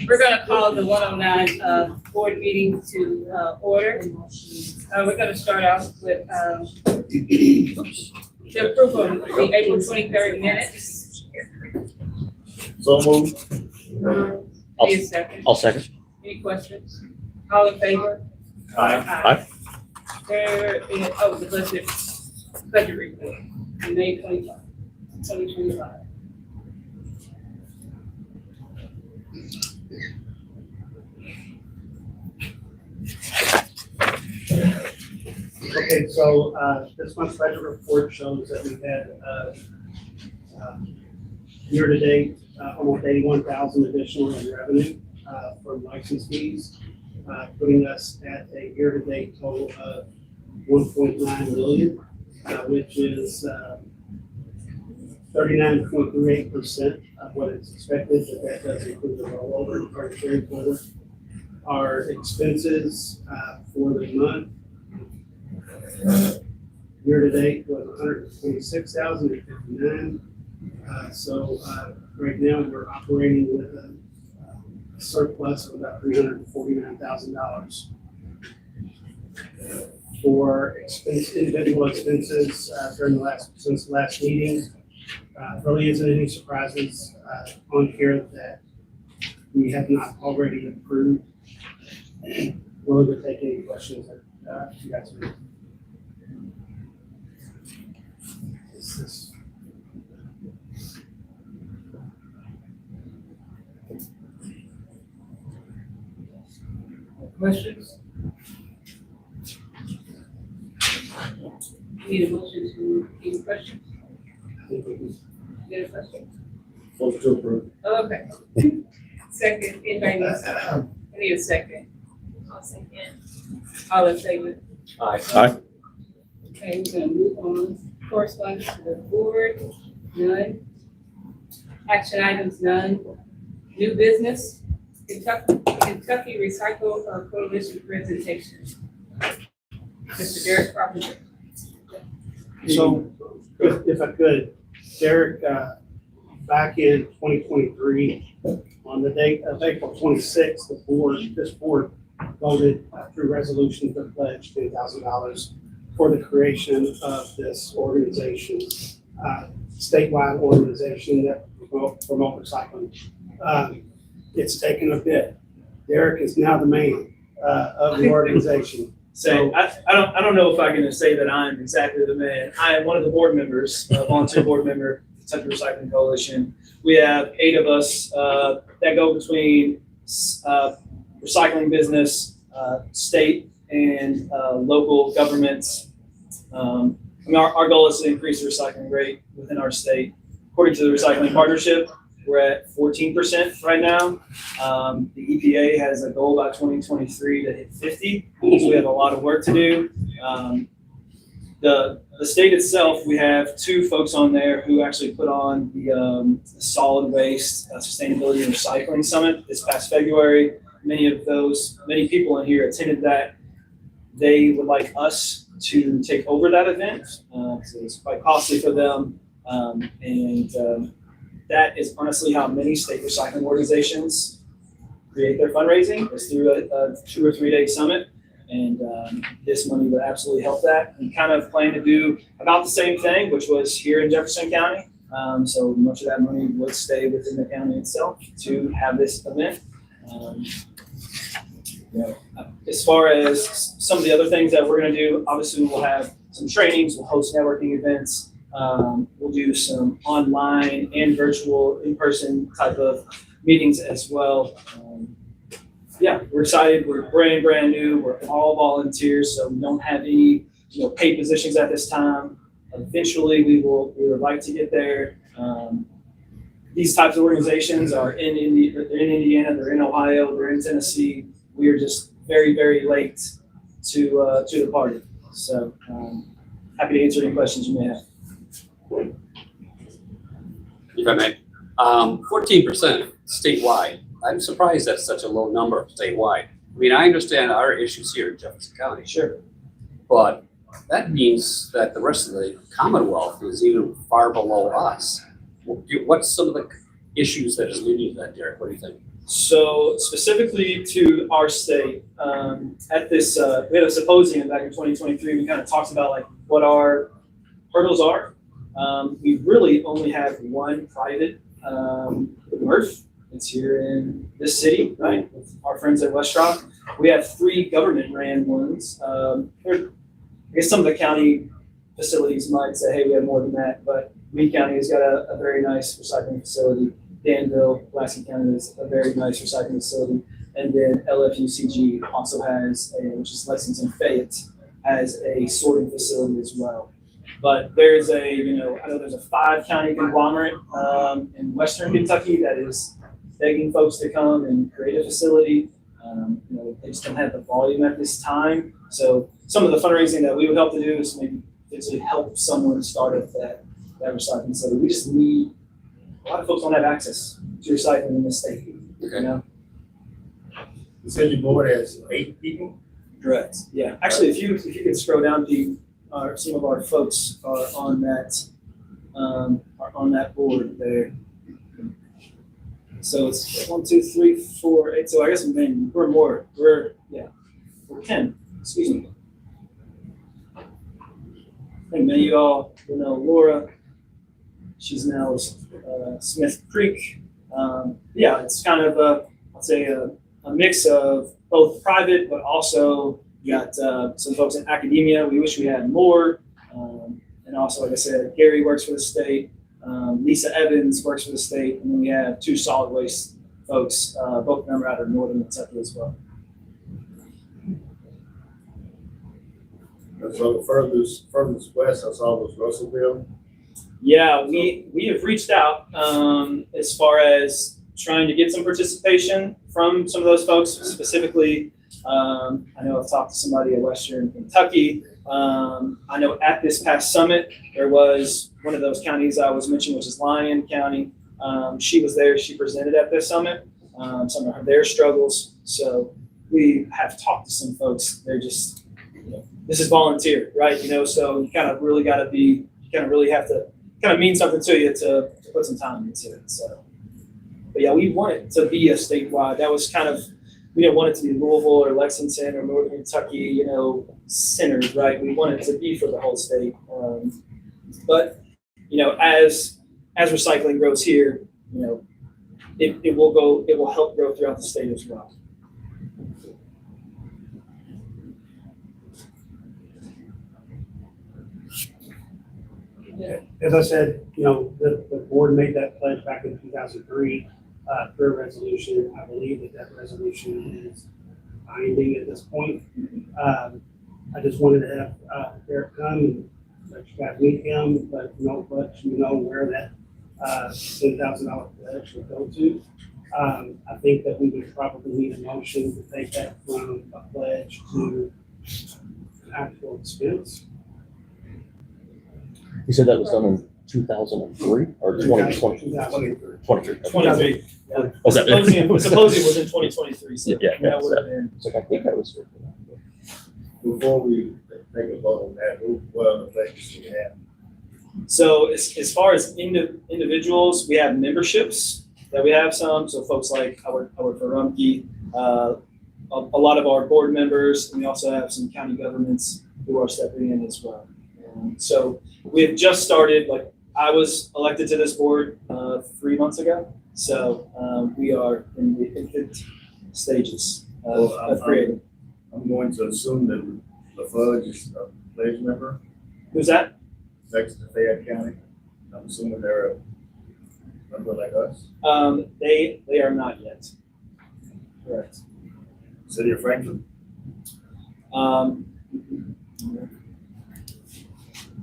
We're gonna call the 109 board meeting to order. We're gonna start off with the approval of the April 23rd minutes. So moved. Need a second? I'll second. Any questions? All in favor? Aye. There is, the budget report, May 2025. Okay, so this month's budget report shows that we had year-to-date almost 81,000 additional in revenue from license fees, putting us at a year-to-date total of 1.9 million, which is 39.38% of what is expected, but that does include the rollover or carry forward. Our expenses for the month year-to-date was 126,059. So right now we're operating with a surplus of about $349,000. For individual expenses since the last meeting, really isn't any surprises on here that we have not already approved. Willing to take any questions that you guys have. Questions? Need a motion to, any questions? Get a question? Motion to approve. Okay. Second, anybody needs, I need a second. I'll second. All in favor? Aye. Okay, we're gonna move on. Correspondence to the board, none. Action items, none. New business, Kentucky Recycle Coalition presentation. Mr. Derek Carpenter. So, if I could, Derek, back in 2023, on the date of April 26th, this board voted through resolution to pledge $10,000 for the creation of this organization, statewide organization that promote recycling. It's taken a bit. Derek is now the man of the organization. So I don't know if I can say that I'm exactly the man. I am one of the board members, volunteer board member, Kentucky Recycling Coalition. We have 8 of us that go between recycling business, state and local governments. Our goal is to increase the recycling rate within our state. According to the Recycling Partnership, we're at 14% right now. The EPA has a goal by 2023 to hit 50, so we have a lot of work to do. The state itself, we have 2 folks on there who actually put on the Solid Waste Sustainability and Recycling Summit this past February. Many people in here attended that. They would like us to take over that event, so it's quite costly for them. That is honestly how many state recycling organizations create their fundraising, is through a 2 or 3 day summit. And this money would absolutely help that. We kind of plan to do about the same thing, which was here in Jefferson County. So much of that money would stay within the county itself to have this event. As far as some of the other things that we're going to do, obviously we'll have some trainings, we'll host networking events. We'll do some online and virtual in-person type of meetings as well. We're excited. We're brand new. We're all volunteers, so we don't have any paid positions at this time. Eventually, we would like to get there. These types of organizations are in Indiana, they're in Ohio, they're in Tennessee. We are just very, very late to the party. So happy to answer any questions you may have. If I may, 14% statewide. I'm surprised that's such a low number statewide. I mean, I understand our issues here in Jefferson County. Sure. But that means that the rest of the Commonwealth is even far below us. What's some of the issues that is leading to that, Derek? What do you think? So specifically to our state, at this, we had a symposium back in 2023. We kind of talked about like what our hurdles are. We really only have one private MRF. It's here in this city, right? With our friends at West Rock. We have 3 government-ran ones. I guess some of the county facilities might say, hey, we have more than that, but Meade County has got a very nice recycling facility. Danville, Pulaski County is a very nice recycling facility. And then LFUCG also has which is Lexington Fayette, has a sorting facility as well. But there's I know there's a 5-county conglomerate in Western Kentucky that is begging folks to come and create a facility. They just don't have the volume at this time. So some of the fundraising that we would help to do is maybe potentially help someone start up that recycling facility. We just need, a lot of folks don't have access to recycling in this state. You know? You said your board has 8 people? Correct. Yeah. Actually, if you could scroll down, some of our folks are on that board there. So it's 1, 2, 3, 4, 8. So I guess we're more. We're 10. Excuse me. I think many of you all know Laura. She's now Smith Creek. It's kind of I'd say a mix of both private, but also you got some folks in academia. We wish we had more. And also, like I said, Gary works for the state. Lisa Evans works for the state. And then we have 2 solid waste folks, both of them are out of Northern Kentucky as well. So the furthest west, I saw was Russellville. Yeah, we have reached out as far as trying to get some participation from some of those folks. Specifically, I know I've talked to somebody at Western Kentucky. I know at this past summit, there was one of those counties I was mentioning, which is Lyon County. She was there. She presented at this summit, some of their struggles. So we have talked to some folks. They're just, this is volunteer, right? So you kind of really got to be, you kind of really have to kind of mean something to you to put some time into it. So, but yeah, we want it to be a statewide. That was kind of, we didn't want it to be Louisville or Lexington or Northern Kentucky, centered, right? We want it to be for the whole state. But as recycling grows here, it will help grow throughout the state as well. As I said, the board made that pledge back in 2003 through a resolution. I believe that resolution is binding at this point. I just wanted to have Derek come and let you guys meet him, but let you know where that $10,000 pledge would go to. I think that we would probably need a motion to take that from a pledge to actual expense. You said that was done in 2003 or 2020? 23. 23. Yeah. Was that? Symposium was in 2023. So Yeah, that would have been. It's like, I think I was. Before we take a vote on that, what other things do we have? So as far as individuals, we have memberships that we have some. So folks like I work for Rumpke, a lot of our board members, and we also have some county governments who are stepping in as well. So we have just started, I was elected to this board 3 months ago. So we are in the infant stages of creating. I'm going to assume that LaFudge is a pledge member Who's that? next to Fayette County. I'm assuming they're a member like us. They are not yet. Correct. City of Franklin.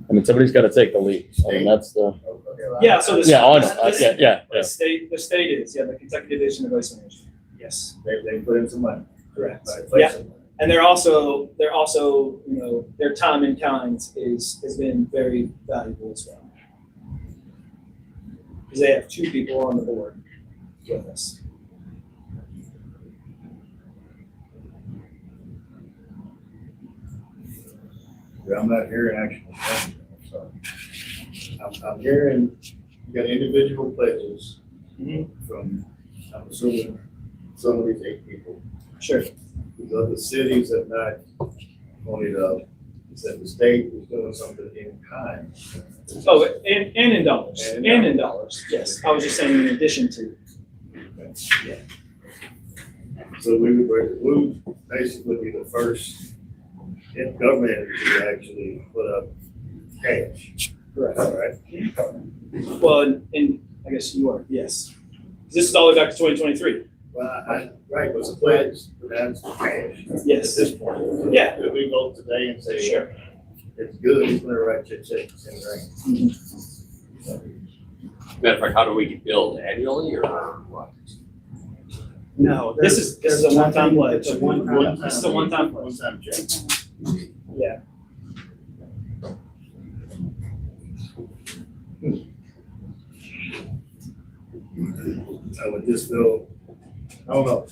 I mean, somebody's got to take the lead. I mean, that's the. Yeah, so Yeah, yeah. the state is, the Kentucky Division of Waste Management. Yes, They put in some money. correct. Right, Yeah, and they're also, their time in kind has been very valuable as well. Because they have 2 people on the board with us. I'm not hearing actual. So I'm hearing you got individual pledges Mhm. from, I'm assuming, some of these 8 people. Sure. Because the cities have not, only the state is doing something in kind. Oh, and in dollars, And and in in dollars, yes. I was just saying in addition to. So we would basically be the first in government entity to actually put up cash. Correct. All right. Well, and I guess you are, yes. This is all the way back to 2023. Well, right, was a pledge, but that's cash. Yes. At this point. Yeah. If we vote today and say, Sure. it's good, he's gonna write your check, it's in the Matter of fact, how do we build annually or what? No. This is a one-time pledge. It's a one-time. This is a one-time pledge. One-time check. Yeah. I would just feel, I don't know,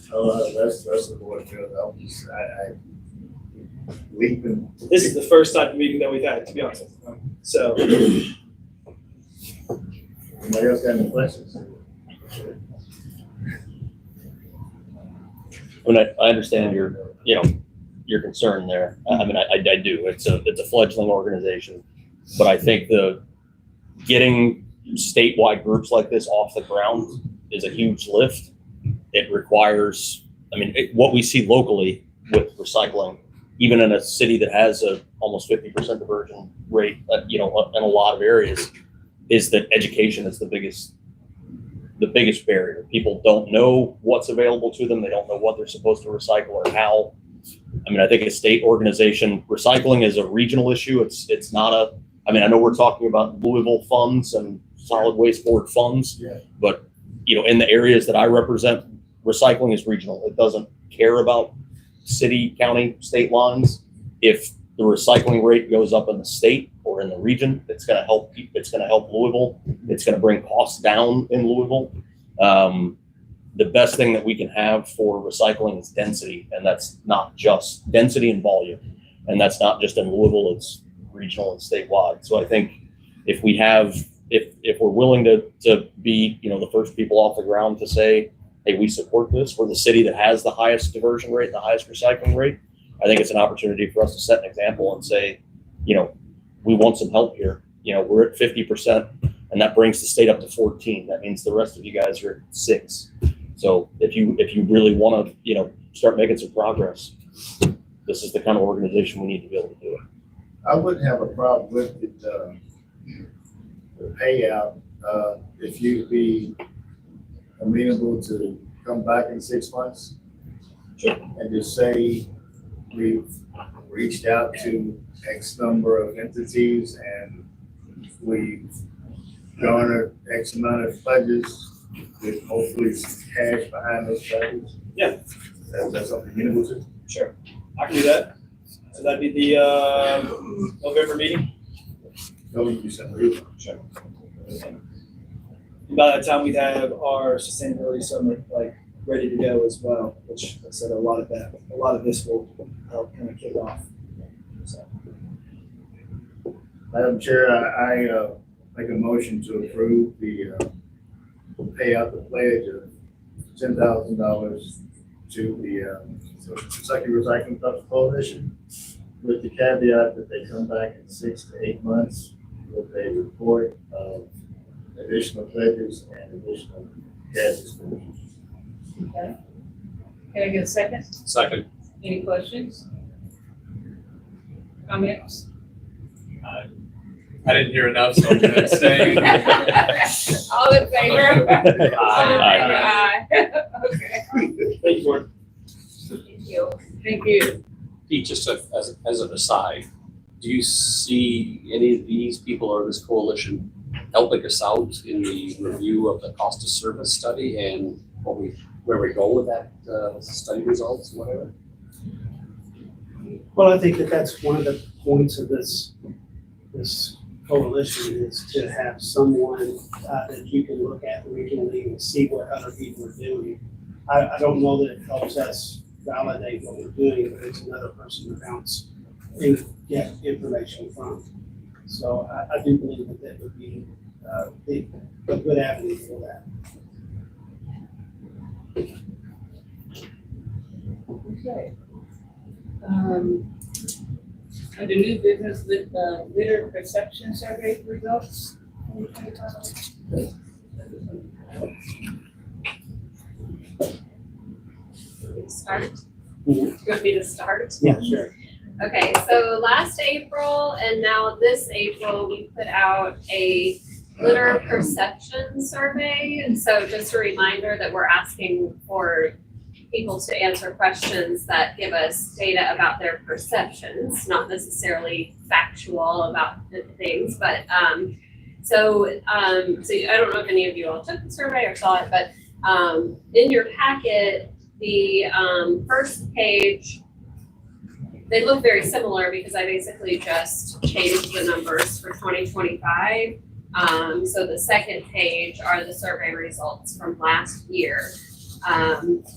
that's the board feels, I leaping. This is the first type of meeting that we've had, to be honest with you. So, Anybody else got any questions? I mean, I understand your concern there. I mean, I do. It's a fledgling organization, but I think getting statewide groups like this off the ground is a huge lift. It requires, what we see locally with recycling, even in a city that has a almost 50% diversion rate, in a lot of areas, is that education is the biggest barrier. People don't know what's available to them. They don't know what they're supposed to recycle or how. I think a state organization, recycling is a regional issue. It's not I know we're talking about Louisville funds and solid waste board funds, Yeah. but in the areas that I represent, recycling is regional. It doesn't care about city, county, state lines. If the recycling rate goes up in the state or in the region, it's going to help. It's going to help Louisville. It's going to bring costs down in Louisville. The best thing that we can have for recycling is density, and that's not just density and volume, and that's not just in Louisville. It's regional and statewide. So I think if we're willing to be the first people off the ground to say, hey, we support this, we're the city that has the highest diversion rate, the highest recycling rate. I think it's an opportunity for us to set an example and say, we want some help here. We're at 50%, and that brings the state up to 14. That means the rest of you guys are at 6. So if you really want to, start making some progress, this is the kind of organization we need to be able to do it. I wouldn't have a problem with the payout, if you'd be amenable to come back in 6 months. Sure. And just say, we've reached out to X number of entities and we've garnered X amount of pledges with hopefully some cash behind those pledges. Yeah. That's something amenable to. sure, I can do that. So that'd be the November meeting. No, you said, really? Sure. And by that time, we'd have our sustainability summit ready to go as well, which I said a lot of this will help kind of kick off. So, Madam Chair, I make a motion to approve the payout the pledge of $10,000 to the Kentucky Recycling Coalition, with the caveat that they come back in 6 to 8 months with a report of additional pledges and additional cash disbursements. Okay. Can I get a second? Second. Any questions? Comments? I didn't hear enough, so I'm gonna abstain. All in favor? All in favor, Aye. aye. Okay. thank you, Gordon. Thank you. Thank you. Pete, just as an aside, do you see any of these people or this coalition helping us out in the review of the cost of service study and where we go with that study results, whatever? Well, I think that's one of the points of this coalition is to have someone that you can look at regionally and see what other people are doing. I don't know that it helps us validate what we're doing, but it's another person to bounce and get information from. So I do believe that would be a good avenue for that. Okay. Under new business with litter perception survey results. 2025. Start? You want me to start? Yeah, sure. Okay, so last April and now this April, we put out a litter perception survey. And so just a reminder that we're asking for people to answer questions that give us data about their perceptions, not necessarily factual about the things, but so I don't know if any of you all took the survey or saw it, but in your packet, the first page, they look very similar because I basically just changed the numbers for 2025. So the second page are the survey results from last year.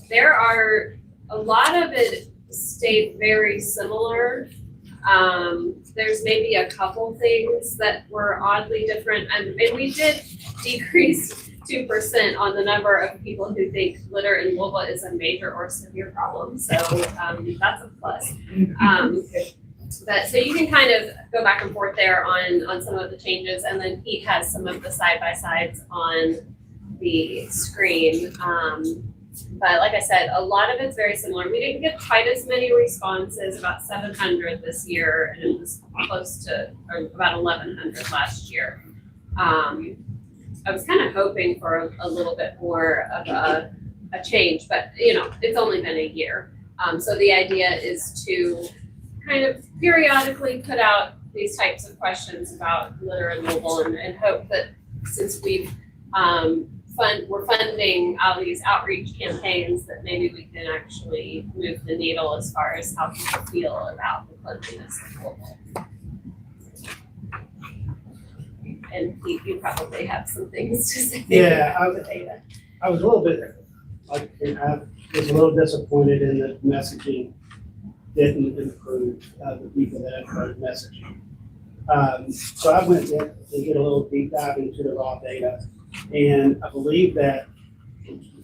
There are, a lot of it stayed very similar. There's maybe a couple things that were oddly different, and we did decrease 2% on the number of people who think litter in Louisville is a major or severe problem, so that's a plus. But so you can kind of go back and forth there on some of the changes, and then Pete has some of the side-by-sides on the screen. But like I said, a lot of it's very similar. We didn't get quite as many responses, about 700 this year, and it was close to or about 1,100 last year. I was kind of hoping for a little bit more of a change, but you know, it's only been a year. So the idea is to kind of periodically put out these types of questions about litter and Louisville, and hope that since we're funding all these outreach campaigns, that maybe we can actually move the needle as far as how people feel about the cleanliness of Louisville. And Pete, you probably have some things to say Yeah, about the data. I was a little bit, I was a little disappointed in the messaging didn't improve the people that had heard messaging. So I went in to get a little deep dive into the raw data, and I believe that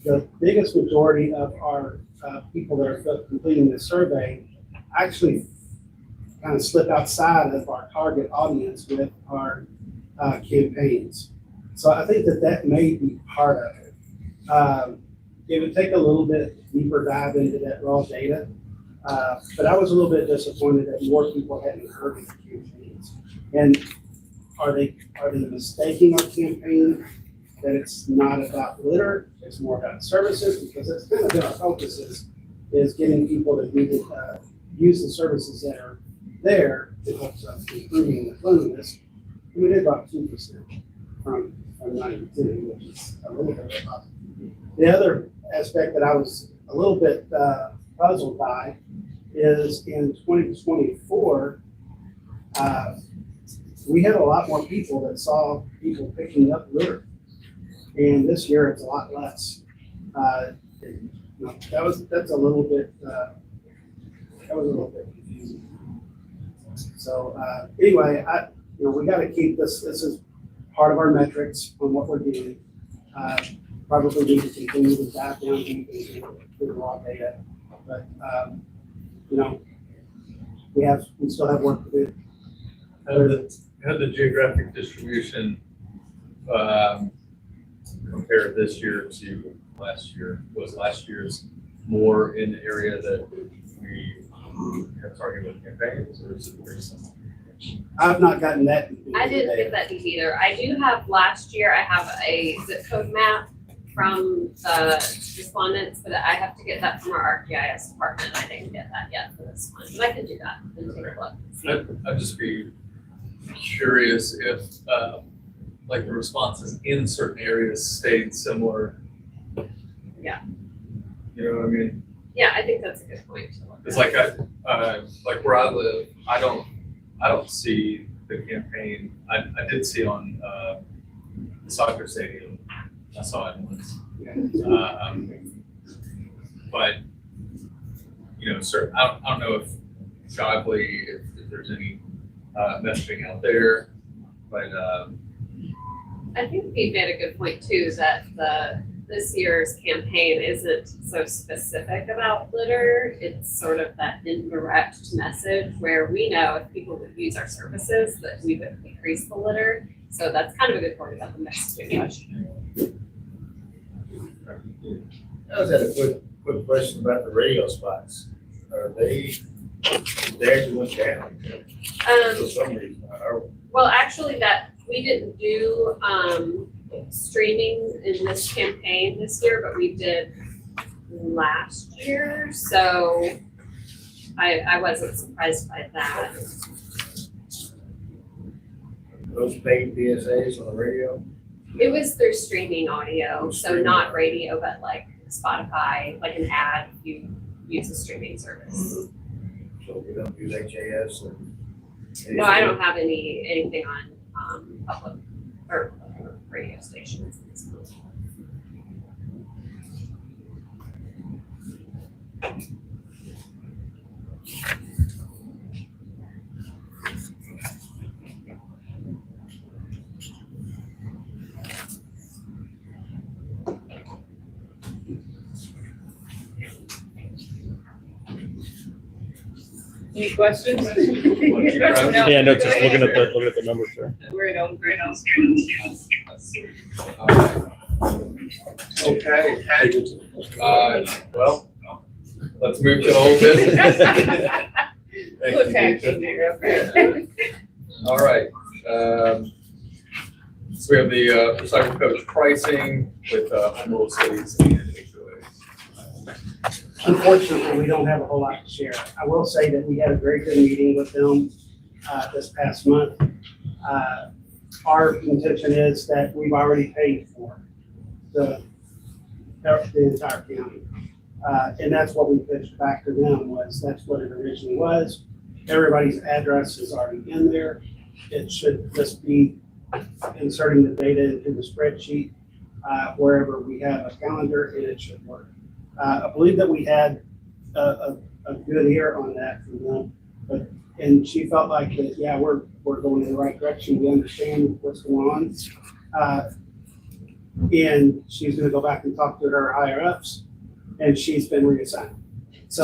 the biggest majority of our people that are completing the survey actually kind of slip outside of our target audience with our campaigns. So I think that may be part of it. It would take a little bit deeper dive into that raw data, but I was a little bit disappointed that more people hadn't heard of the campaigns. And are they mistaking our campaign that it's not about litter, it's more about services? Because that's kind of been our focus is getting people to use the services that are there to help us improving the cleanliness. And we did about 2% from 92, which is a little bit of a. The other aspect that I was a little bit puzzled by is in 2024, we had a lot more people that saw people picking up litter. And this year it's a lot less. That's a little bit, that was a little bit confusing. So anyway, we got to keep this. This is part of our metrics on what we're doing. Probably need to continue to dive down deep into the raw data, but we still have work to do. How did the geographic distribution compare this year to last year? Was last year's more in the area that we have targeted with campaigns, or is it very similar? I've not gotten that. I didn't get that deep either. I do have last year, I have a zip code map from the respondents, but I have to get that from our ArcGIS department. I didn't get that yet for this one, but I can do that and take a look. I'd just be curious if, like the responses in certain areas stayed similar. Yeah. You know what I mean? Yeah, I think that's a good point to look It's at. like where I live, I don't see the campaign. I did see on the soccer stadium. I saw it once. But I don't know if Shively, if there's any messaging out there, but I think Pete made a good point too, that this year's campaign isn't so specific about litter. It's sort of that indirect message where we know if people would use our services, that we would decrease the litter. So that's kind of a good point about the messaging question. I just had a quick question about the radio spots. Are they, theirs went down for some reason? Well, actually, that we didn't do streaming in this campaign this year, but we did last year. So I wasn't surprised by that. Those paid PSAs on the radio? It was through streaming audio, so not radio, but like Spotify, like an ad if you use a streaming service. So we don't use HAS or? No, I don't have anything on public or radio stations. Any questions? Yeah, no, just looking at the numbers there. Great on. Okay, well, let's move to old business. Thank you, Okay, Deidre. okay. All right, so we have the recycle coach pricing with Emerald Cities and HOAs. Unfortunately, we don't have a whole lot to share. I will say that we had a very good meeting with them this past month. Our contention is that we've already paid for the entire county. And that's what we pitched back to them was that's what it originally was. Everybody's address is already in there. It should just be inserting the data into the spreadsheet wherever we have a calendar, and it should work. I believe that we had a good ear on that from them, and she felt like that, yeah, we're going in the right direction. We understand what's going on. And she's gonna go back and talk to her higher ups, and she's been reassigned. So,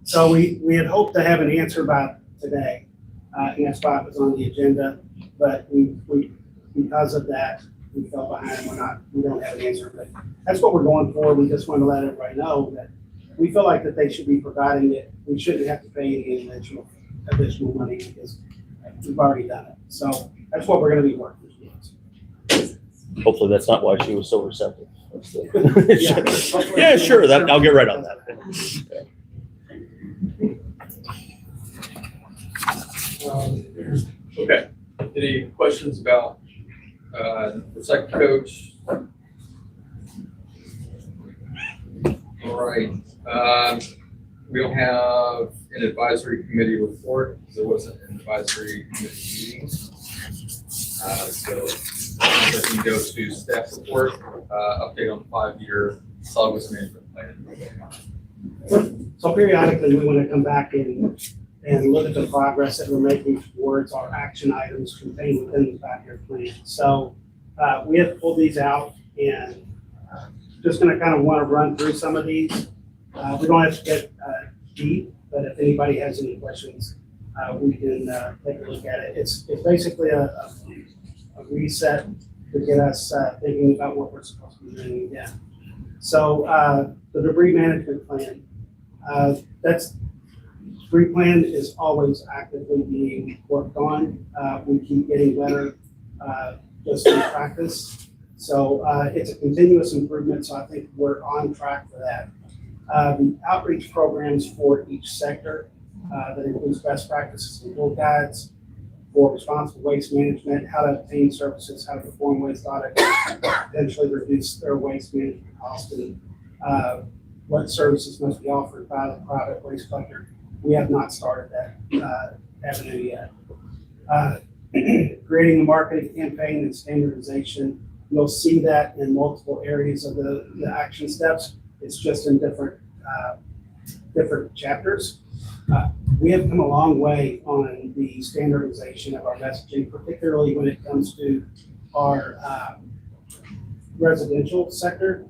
so we had hoped to have an answer by today, and that's why it was on the agenda, but we because of that, we fell behind. We don't have an answer, but that's what we're going for. We just want to let everybody know that we feel like that they should be providing it. We shouldn't have to pay any additional money because we've already done it. So that's what we're going to be working with. Hopefully that's not why she was so receptive. Yeah. Yeah, sure, I'll get right on that. Okay, any questions about recycle coach? All right, we don't have an advisory committee report, because there wasn't an advisory committee meeting. So we can go to staff report, update on 5-year solid waste management plan. So periodically, we want to come back and look at the progress that we're making towards our action items contained within the 5-year plan. So we have pulled these out and just going to kind of want to run through some of these. We don't have to get deep, but if anybody has any questions, we can take a look at it. It's basically a reset to get us thinking about what we're supposed to be doing again. So the debris management plan, debris plan is always actively being worked on. We keep getting better just in practice. So it's a continuous improvement, so I think we're on track for that. Outreach programs for each sector that includes best practices and field guides for responsible waste management, how to obtain services, how to perform waste audits, potentially reduce their waste management costs, and what services must be offered by the private waste collector. We have not started that avenue yet. Creating a marketing campaign and standardization. You'll see that in multiple areas of the action steps. It's just in different chapters. We have come a long way on the standardization of our messaging, particularly when it comes to our residential sector.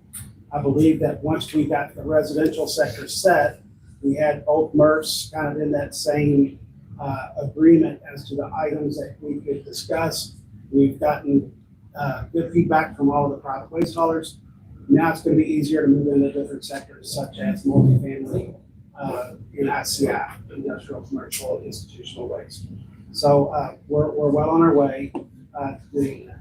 I believe that once we got the residential sector set, we had both MRFs kind of in that same agreement as to the items that we could discuss. We've gotten good feedback from all of the private waste haulers. Now it's going to be easier to move into different sectors such as multifamily, in ICI, industrial, commercial, institutional waste. So we're well on our way to doing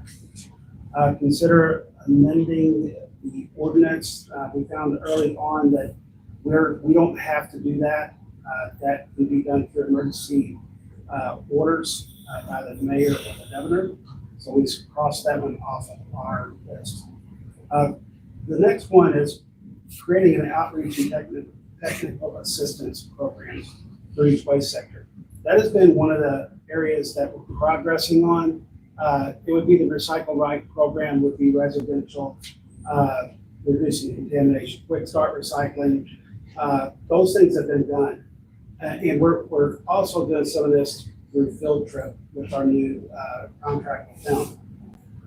that. Consider amending the ordinance. We found early on that we don't have to do that. That can be done through emergency orders by the mayor or the governor. So we crossed that one off of our list. The next one is creating an outreach and technical assistance program for each waste sector. That has been one of the areas that we're progressing on. It would be the Recycle Right program, would be residential, reducing contamination, quick start recycling. Those things have been done. And we're also doing some of this through Field Trip with our new contract with them.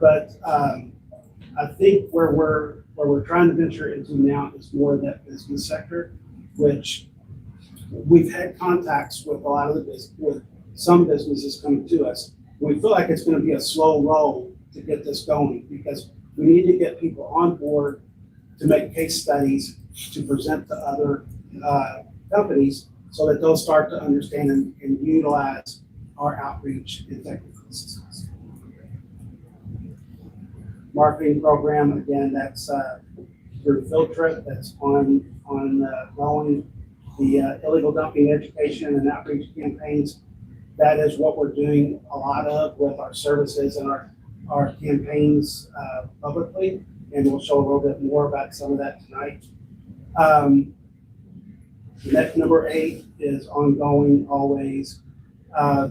But I think where we're trying to venture into now is more of that business sector, which we've had contacts with a lot of with some businesses coming to us. We feel like it's going to be a slow roll to get this going because we need to get people on board to make case studies to present to other companies so that they'll start to understand and utilize our outreach and technical assistance. Marketing program, again, that's through Field Trip, that's on growing the illegal dumping education and outreach campaigns. That is what we're doing a lot of with our services and our campaigns publicly, and we'll show a little bit more about some of that tonight. Next, number 8 is ongoing always.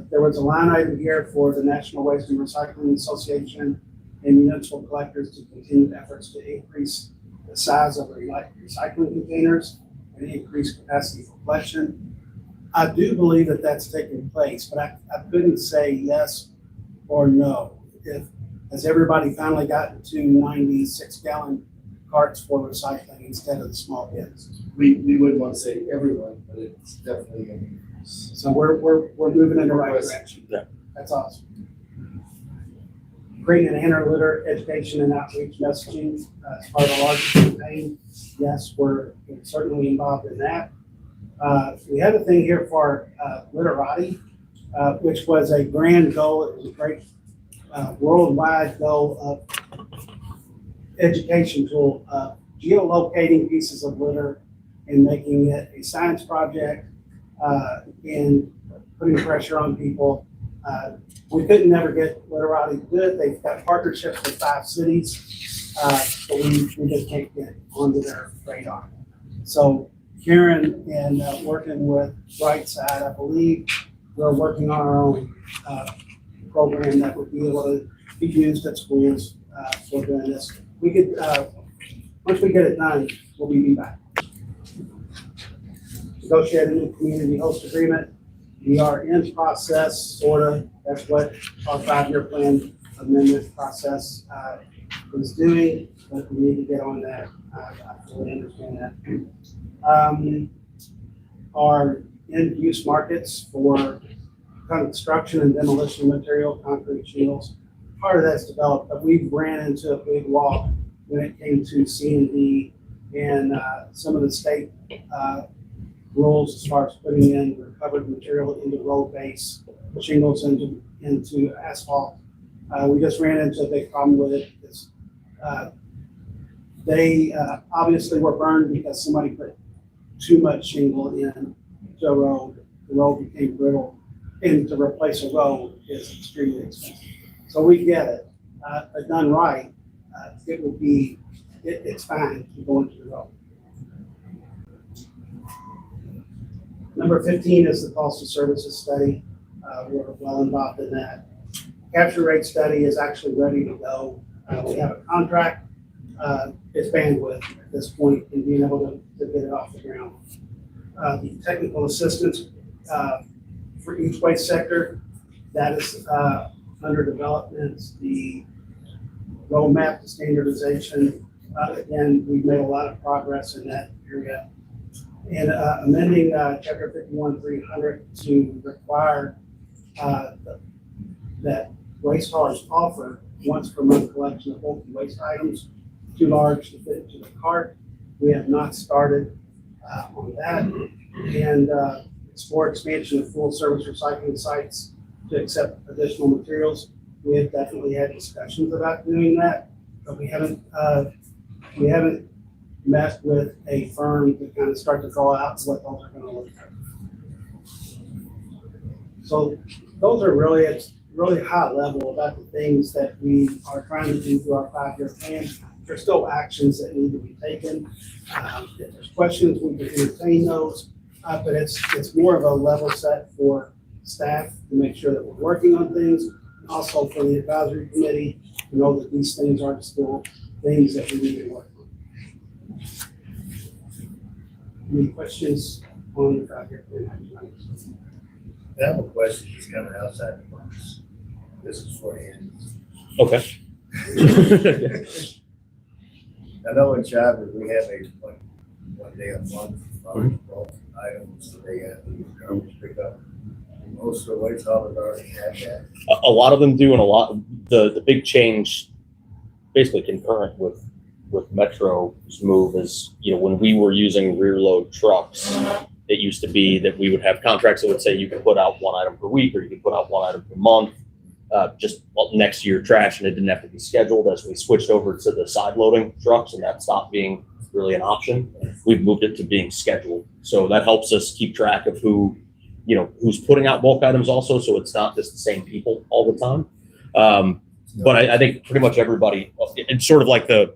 There was a line item here for the National Waste and Recycling Association and municipal collectors to continue efforts to increase the size of recycling containers and increase capacity for collection. I do believe that that's taking place, but I couldn't say yes or no. Has everybody finally gotten to 96-gallon carts for recycling instead of the small bins? We wouldn't want to say everyone, but it's definitely going to increase. So we're moving in the right direction. Yeah. That's awesome. Creating an inter-litter education and outreach messaging as part of a larger campaign. Yes, we're certainly involved in that. We have a thing here for Literati, which was a grand goal. It was a great worldwide goal of education tool, geolocating pieces of litter and making it a science project and putting pressure on people. We couldn't never get Literati to do it. They've got partnerships with 5 cities, but we just can't get onto their radar. So Karen and working with Brightside, I believe we're working on our own program that would be able to be used at schools for doing this. We could, once we get it done, we'll be back. Negotiate a new community host agreement. We are in process, sort of. That's what our 5-year plan amendment process is doing, but we need to get on that. I fully understand that. Our end-use markets for construction and demolition material, concrete shingles, part of that's developed, but we ran into a big wall when it came to C&D and some of the state rules as far as putting in recovered material into road base, shingles into asphalt. We just ran into a big problem with it. They obviously were burned because somebody put too much shingle in the road. The road became brittle, and to replace a road is extremely expensive. So we get it. But done right, it will be, it's fine to go into the road. Number 15 is the cost of services study. We're well involved in that. Capture rate study is actually ready to go. We have a contract. It's bandwidth at this point in being able to get it off the ground. The technical assistance for each waste sector, that is under development. The roadmap to standardization. Again, we've made a lot of progress in that area. And amending chapter 51-300 to require that waste haulers offer once per month collection of bulky waste items too large to fit into the cart. We have not started on that. And explore expansion of full service recycling sites to accept additional materials. We have definitely had discussions about doing that, but we haven't met with a firm to kind of start to draw out what those are gonna look like. So those are really, it's really high level about the things that we are trying to do through our 5-year plan. There's still actions that need to be taken. If there's questions, we can entertain those, but it's more of a level set for staff to make sure that we're working on things. And also for the advisory committee to know that these things are still things that we need to work on. Any questions on the 5-year plan? I have a question that's kind of outside the box. This is for Andy. Okay. I know in Chadwick, we have a one day a month on bulk items that they have to garbage pick up. Most of the waste haulers already have that. A lot of them do, and a lot, the big change, basically concurrent with Metro's move is, when we were using rear load trucks, it used to be that we would have contracts that would say you can put out one item per week, or you can put out one item per month, next to your trash, and it didn't have to be scheduled. As we switched over to the side loading trucks, and that stopped being really an option, we've moved it to being scheduled. So that helps us keep track of who's putting out bulk items also, so it's not just the same people all the time. But I think pretty much everybody, it's sort of like the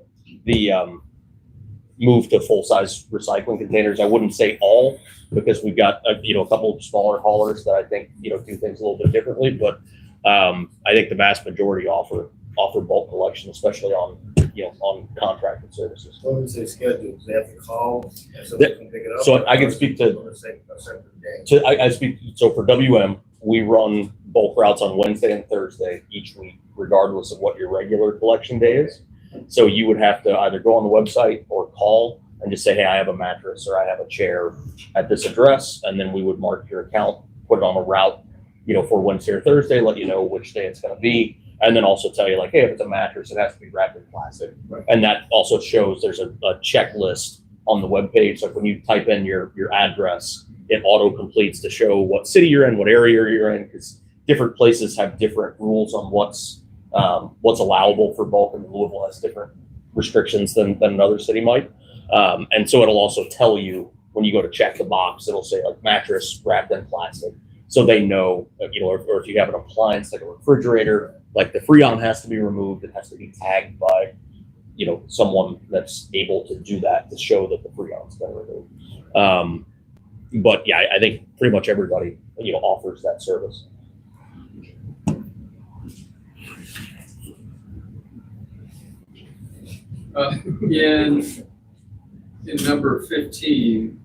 move to full-size recycling containers. I wouldn't say all, because we've got a couple of smaller haulers that I think do things a little bit differently, but I think the vast majority offer bulk collection, especially on contracted services. What would say schedule? Do they have to call and somebody can pick it up? So I can speak to- On a separate day. I speak, so for WM, we run bulk routes on Wednesday and Thursday each week, regardless of what your regular collection day is. So you would have to either go on the website or call and just say, hey, I have a mattress or I have a chair at this address. And then we would mark your account, put it on a route, for Wednesday or Thursday, let you know which day it's going to be. And then also tell you like, hey, if it's a mattress, it has to be wrapped in plastic. Right. And that also shows there's a checklist on the webpage. So when you type in your address, it auto completes to show what city you're in, what area you're in, because different places have different rules on what's allowable for bulk, and Louisville has different restrictions than another city might. And so it'll also tell you when you go to check the box, it'll say like mattress wrapped in plastic. So they know, or if you have an appliance like a refrigerator, like the Freon has to be removed, it has to be tagged by, someone that's able to do that to show that the Freon's been removed. But yeah, I think pretty much everybody, offers that service. In number 15,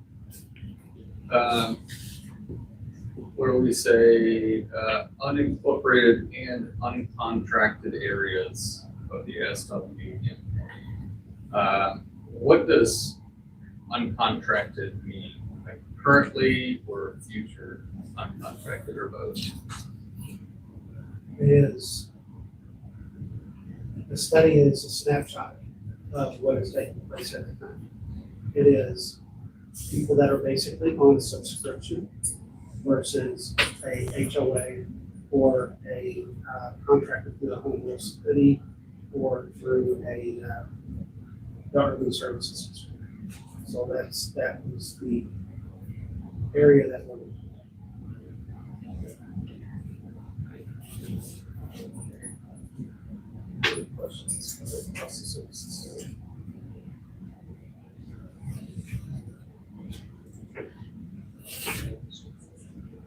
where we say unincorporated and uncontracted areas of the SWMA. What does uncontracted mean? Like currently or future uncontracted, or both? The study is a snapshot of what is taking place at the time. It is people that are basically on subscription versus a HOA or a contractor through the homeless city or through a government services. So that was the area that we're.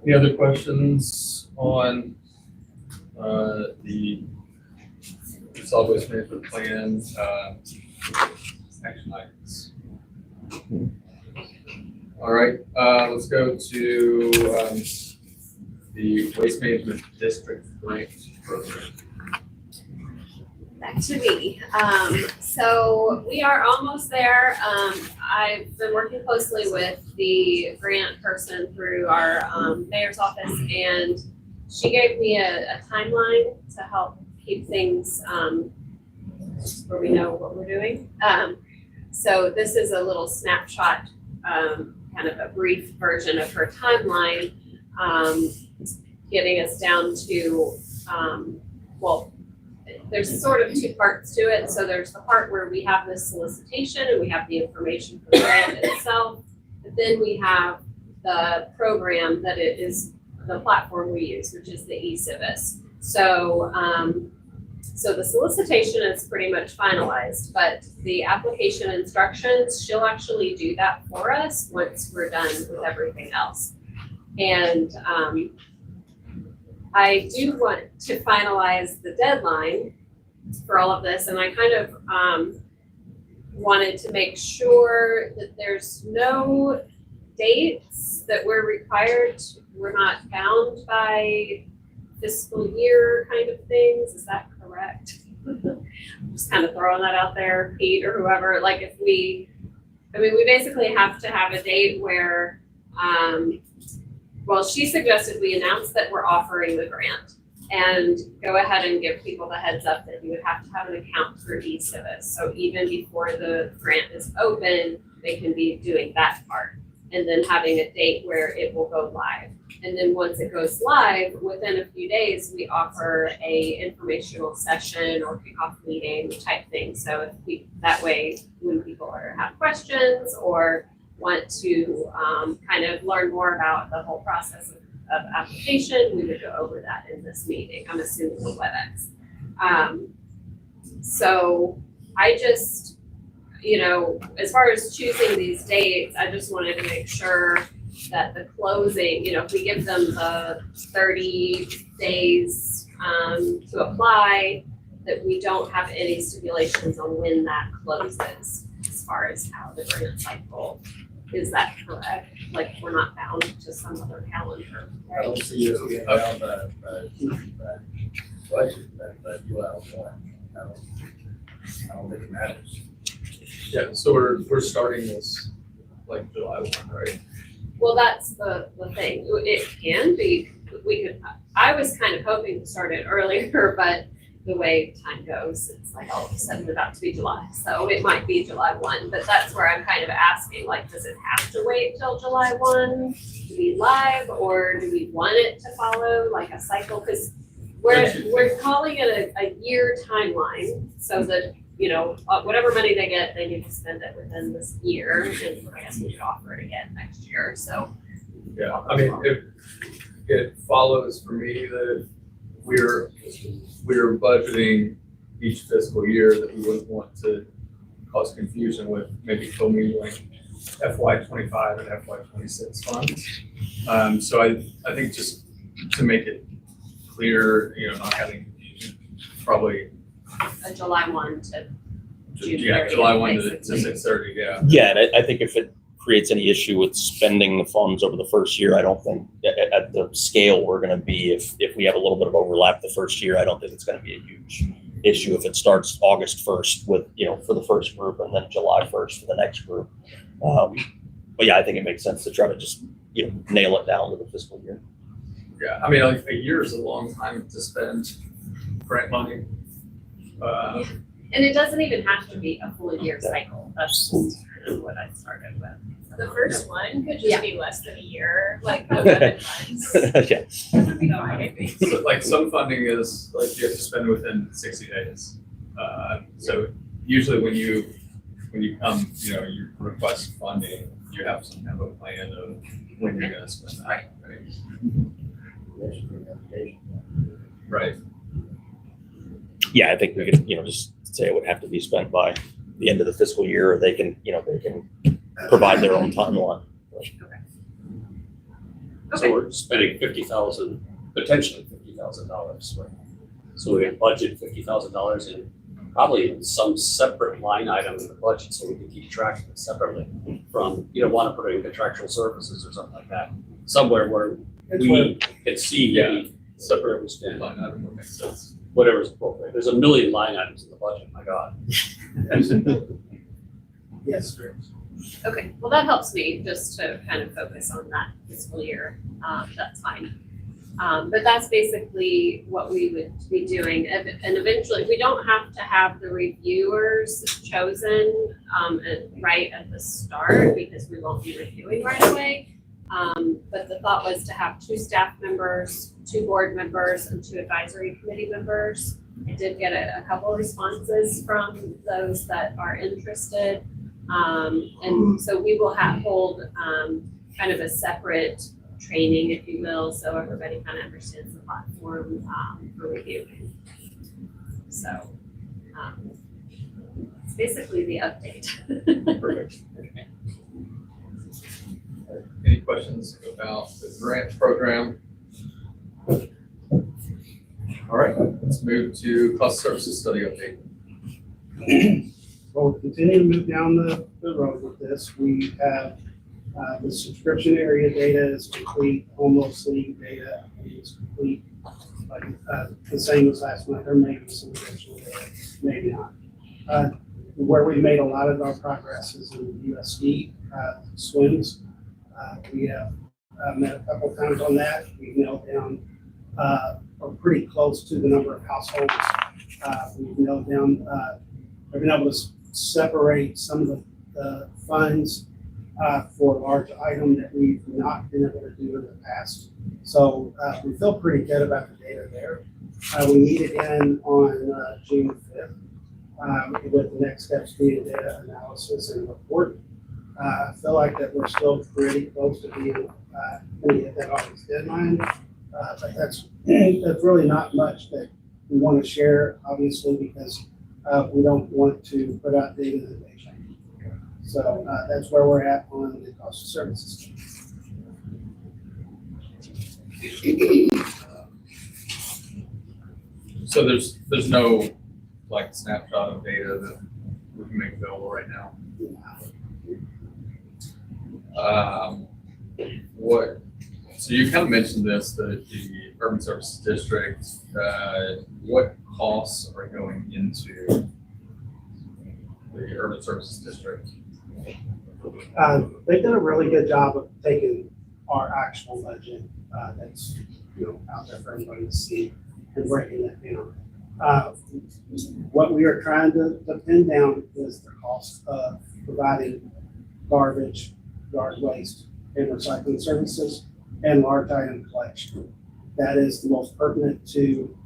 Any other questions on the solid waste management plan action items? All right, let's go to the waste management district grant program. back to me. So we are almost there. I've been working closely with the grant person through our mayor's office, and she gave me a timeline to help keep things where we know what we're doing. So this is a little snapshot, kind of a brief version of her timeline, getting us down to, well, there's sort of two parts to it. So there's the part where we have this solicitation and we have the information for the grant itself. But then we have the program that it is the platform we use, which is the eCivis. So, so the solicitation is pretty much finalized, but the application instructions, she'll actually do that for us once we're done with everything else. And I do want to finalize the deadline for all of this, and I kind of wanted to make sure that there's no dates that we're required, we're not bound by fiscal year kind of things. Is that correct? I'm just kind of throwing that out there, Pete or whoever. Like if we basically have to have a date where, well, she suggested we announce that we're offering the grant and go ahead and give people the heads up that you would have to have an account through eCivis. So even before the grant is open, they can be doing that part. And then having a date where it will go live. And then once it goes live, within a few days, we offer a informational session or kickoff meeting type thing. So if we, that way, when people have questions or want to kind of learn more about the whole process of application, we would go over that in this meeting. I'm assuming the WebEx. So I just, you know, as far as choosing these dates, I just wanted to make sure that the closing, you know, if we give them the 30 days to apply, that we don't have any stipulations on when that closes as far as how the grant cycle. Is that correct? Like we're not bound to some other calendar, I right? don't see it being around that budget, that July one. I don't think it matters. Yeah, so we're starting this like July 1, right? Well, that's the thing. It can be, we could, I was kind of hoping to start it earlier, but the way time goes, it's like all of a sudden about to be July. So it might be July 1, but that's where I'm kind of asking, like, does it have to wait till July 1 to be live, or do we want it to follow like a cycle? Because we're calling it a year timeline so that, you know, whatever money they get, they need to spend it within this year, and I guess we should offer it again next year, so. Yeah, I mean, it follows for me that we're budgeting each fiscal year, that we wouldn't want to cause confusion with maybe commingling FY 25 and FY 26 funds. So I think just to make it clear, you know, not having confusion, probably A July 1 to June 30. yeah, July 1 to basically. 6/30, yeah. Yeah, and I think if it creates any issue with spending the funds over the first year, I don't think at the scale we're gonna be, if we have a little bit of overlap the first year, I don't think it's gonna be a huge issue if it starts August 1st with, you know, for the first group and then July 1st for the next group. But yeah, I think it makes sense to try to just, you know, nail it down to the fiscal year. Yeah, I mean, like a year is a long time to spend grant money. And it doesn't even have to be a full year cycle. That's just kind of what I started with. The first one could Yeah. just be less than a year, like 11 months. Yeah. That would be fine. So like some funding is like you have to spend within 60 days. So usually when you come, you know, you request funding, you have some kind of a plan of when you're gonna spend that, right? Yeah, I think we could, you know, just say it would have to be spent by the end of the fiscal year, or they can, you know, they can provide their own timeline. So we're spending potentially $50,000, right? So we can budget $50,000 in probably some separate line item in the budget, so we can keep track of it separately from, you don't want to put it in contractual services or something like that. Somewhere where we can see Yeah. separate we spend. Line item would make sense. whatever's appropriate. There's a million line items in the budget, my God. Yes, sir. Okay, well, that helps me just to kind of focus on that fiscal year. That's fine. But that's basically what we would be doing. And eventually, we don't have to have the reviewers chosen right at the start because we won't be reviewing right away. But the thought was to have 2 staff members, 2 board members, and 2 advisory committee members. I did get a couple of responses from those that are interested. And so we will hold kind of a separate training, if you will, so everybody kind of understands the platform for reviewing. So it's basically the update. Perfect. Okay. Any questions about the grant program? All right, let's move to cost services study update. Well, we'll continue to move down the road with this. We have the subscription area data is complete, almost league data is complete. Like the same as last month, or maybe some additional data, maybe not. Where we made a lot of our progress is in USD swims. We have met a couple of times on that. We've nailed down or pretty close to the number of households. We've nailed down, we've been able to separate some of the funds for large item that we've not been able to do in the past. So we feel pretty good about the data there. We meet again on June 5th with the next steps being data analysis and report. I feel like that we're still pretty close to being going to hit that August deadline. But that's really not much that we want to share, obviously, because we don't want to put out data that they change. So that's where we're at on the cost of services. So there's no like snapshot of data that we can make available right now. So you kind of mentioned this, that the urban services district, what costs are going into the urban services district? They've done a really good job of taking our actual budget that's out there for everybody to see and breaking that down. What we are trying to pin down is the cost of providing garbage, yard waste, and recycling services and large item collection. That is the most pertinent to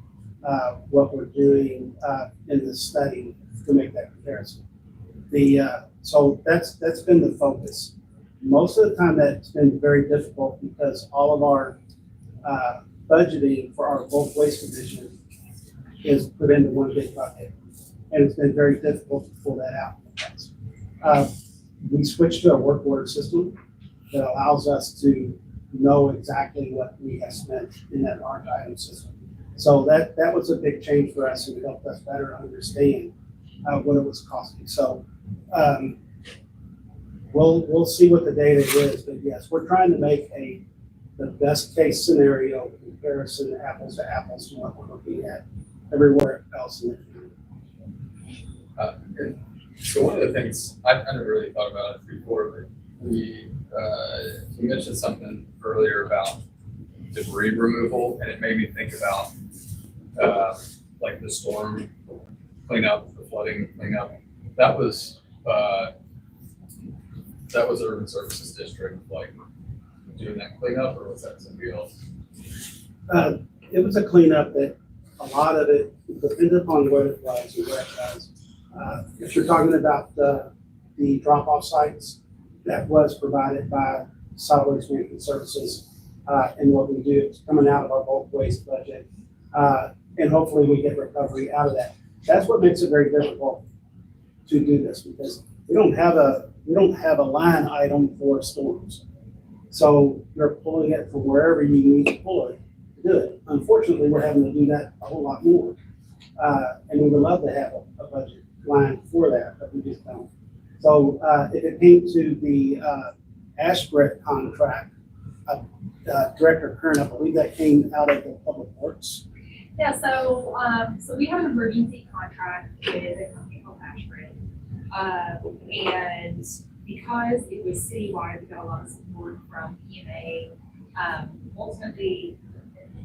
what we're doing in this study to make that comparison. So that's been the focus. Most of the time that's been very difficult because all of our budgeting for our bulk waste division is put into one big bucket. And it's been very difficult to pull that out. We switched to a work order system that allows us to know exactly what we have spent in that large item system. So that was a big change for us and helped us better understand what it was costing. So we'll see what the data is, but yes, we're trying to make the best case scenario comparison, apples to apples, to what we're looking at everywhere else in the community. So one of the things, I never really thought about it before, but you mentioned something earlier about debris removal, and it made me think about like the storm cleanup, the flooding cleanup. That was urban services district, like doing that cleanup, or was that somebody else? It was a cleanup that a lot of it depended upon what it was and where it was. If you're talking about the drop-off sites, that was provided by solid waste management services. And what we do is coming out of our bulk waste budget. And hopefully we get recovery out of that. That's what makes it very difficult to do this because we don't have a line item for storms. So you're pulling it from wherever you need to pull it to do it. Unfortunately, we're having to do that a whole lot more. And we would love to have a budget line for that, but we just don't. So if it came to the Ashbrook contract, Director Kern, I believe that came out of the Public Works Yeah, so we have an emergency contract with a company called Ashford. And because it was citywide, we got a lot of support from EMA. Ultimately,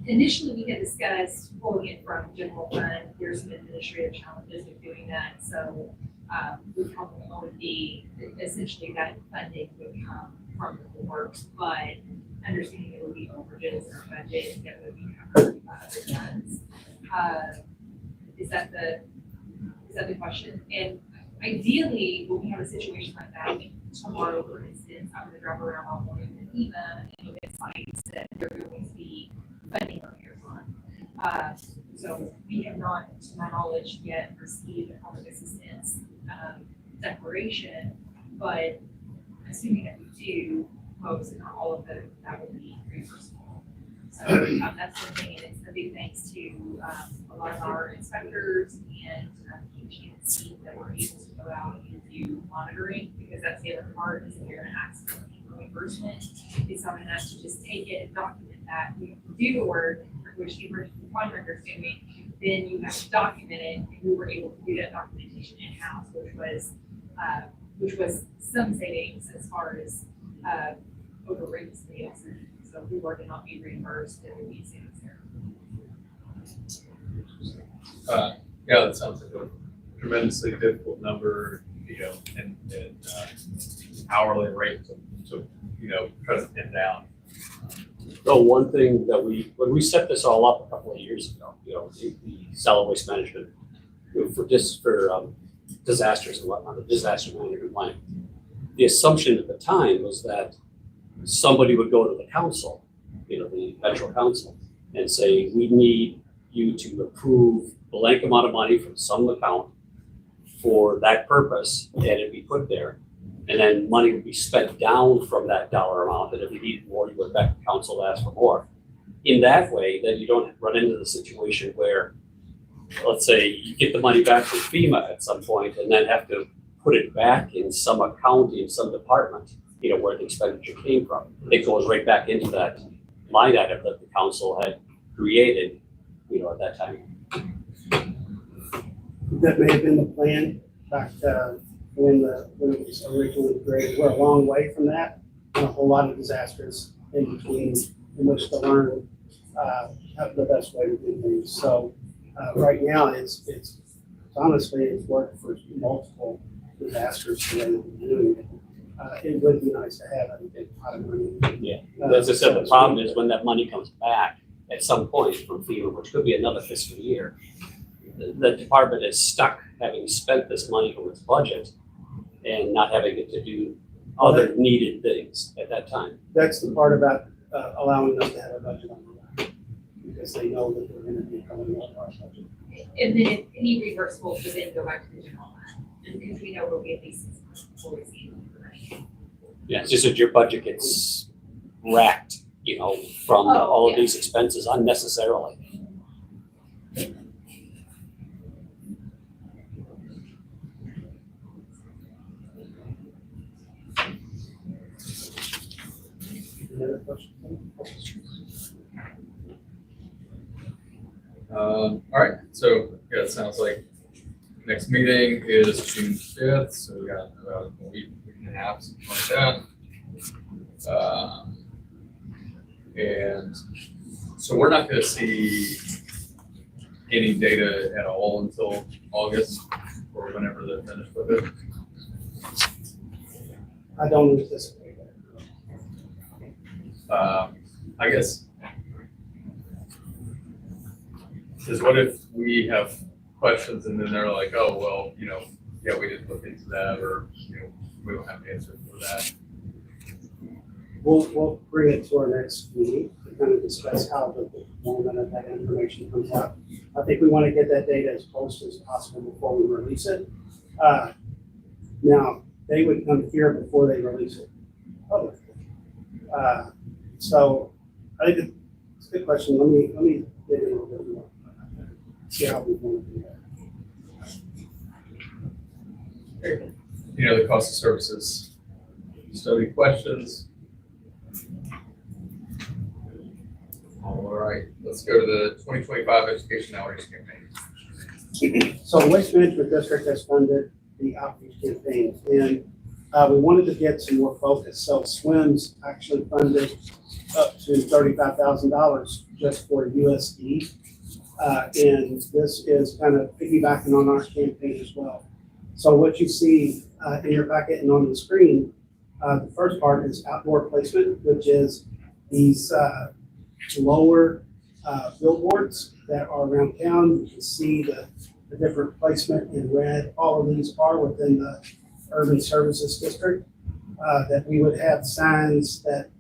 initially we had discussed pulling it from general fund. There's some administrative challenges with doing that, so we probably would be, essentially that funding would come from the works, but understanding it would be overages in our budget and that would be covered by other funds. Is that the question? And ideally, when we have a situation like that, like tomorrow, for instance, I'm gonna drive around all morning with FEMA and look at sites that they're going to be funding repairs on. So we have not, to my knowledge, yet received a public assistance declaration, but assuming that we do, most, if not all of them, that would be reimbursable. So that's something, and it's a big thanks to a lot of our inspectors and PG&C that were able to go out and do monitoring, because that's the other part, is if you're gonna ask for reimbursement, it's not enough to just take it and document that. You do the work, which the emergency contractor is doing, then you have to document it, and we were able to do that documentation in-house, which was some savings as far as over rates sales. So if we were to not be reimbursed, there would be savings there. Yeah, that sounds like a tremendously difficult number, and hourly rate to try to pin down. So one thing that when we set this all up a couple of years ago, the solid waste management, for disasters and whatnot, the disaster management plan, the assumption at the time was that somebody would go to the council, the Metro Council, and say, we need you to approve blank amount of money from some account for that purpose, and it'd be put there. And then money would be spent down from that dollar amount, and if you needed more, you went back to council to ask for more. In that way, then you don't run into the situation where, let's say, you get the money back from FEMA at some point and then have to put it back in some account in some department, where the expenditure came from. It goes right back into that line item that the council had created, at that time. That may have been the plan back when it was originally created. We're a long way from that, and a whole lot of disasters in between in which to learn the best way to do things. So right now, it's honestly, it's worked for multiple disasters the way we're doing it. It would be nice to have a pot of money. Yeah, as I said, the problem is when that money comes back at some point from FEMA, which could be another fiscal year, the department is stuck having spent this money from its budget and not having it to do other needed things at that time. That's the part about allowing us to have a budget on the line, because they know that they're gonna be coming up our budget. And then if any reimbursables would then go back to the general fund, and because we know we'll be at least 6 months before we see the money. Yeah, it's just that your budget gets racked, from all of these expenses unnecessarily. Any other questions? All right, so yeah, it sounds like next meeting is June 5th, so we got about a week and a half, something like that. And so we're not gonna see any data at all until August or whenever they're finished with it. I don't anticipate that. I guess, because what if we have questions and then they're like, oh, well, yeah, we didn't look into that, or, we don't have an answer for that. We'll bring it to our next meeting to kind of discuss how the deployment of that information comes out. I think we want to get that data as close as possible before we release it. Now, they would come here before they release it publicly. So I think it's a good question. Let me dig in a little bit more. See how we want to do that. The cost of services study questions. All right, let's go to the 2025 Education Outreach Campaign. So the Waste Management District has funded the outreach campaign, and we wanted to get some more focus. So SWIMS actually funded up to $35,000 just for USD. And this is kind of piggybacking on our campaign as well. So what you see in your packet and on the screen, the first part is outdoor placement, which is these lower billboards that are around town. You can see the different placement in red. All of these are within the Urban Services District. That we would have signs that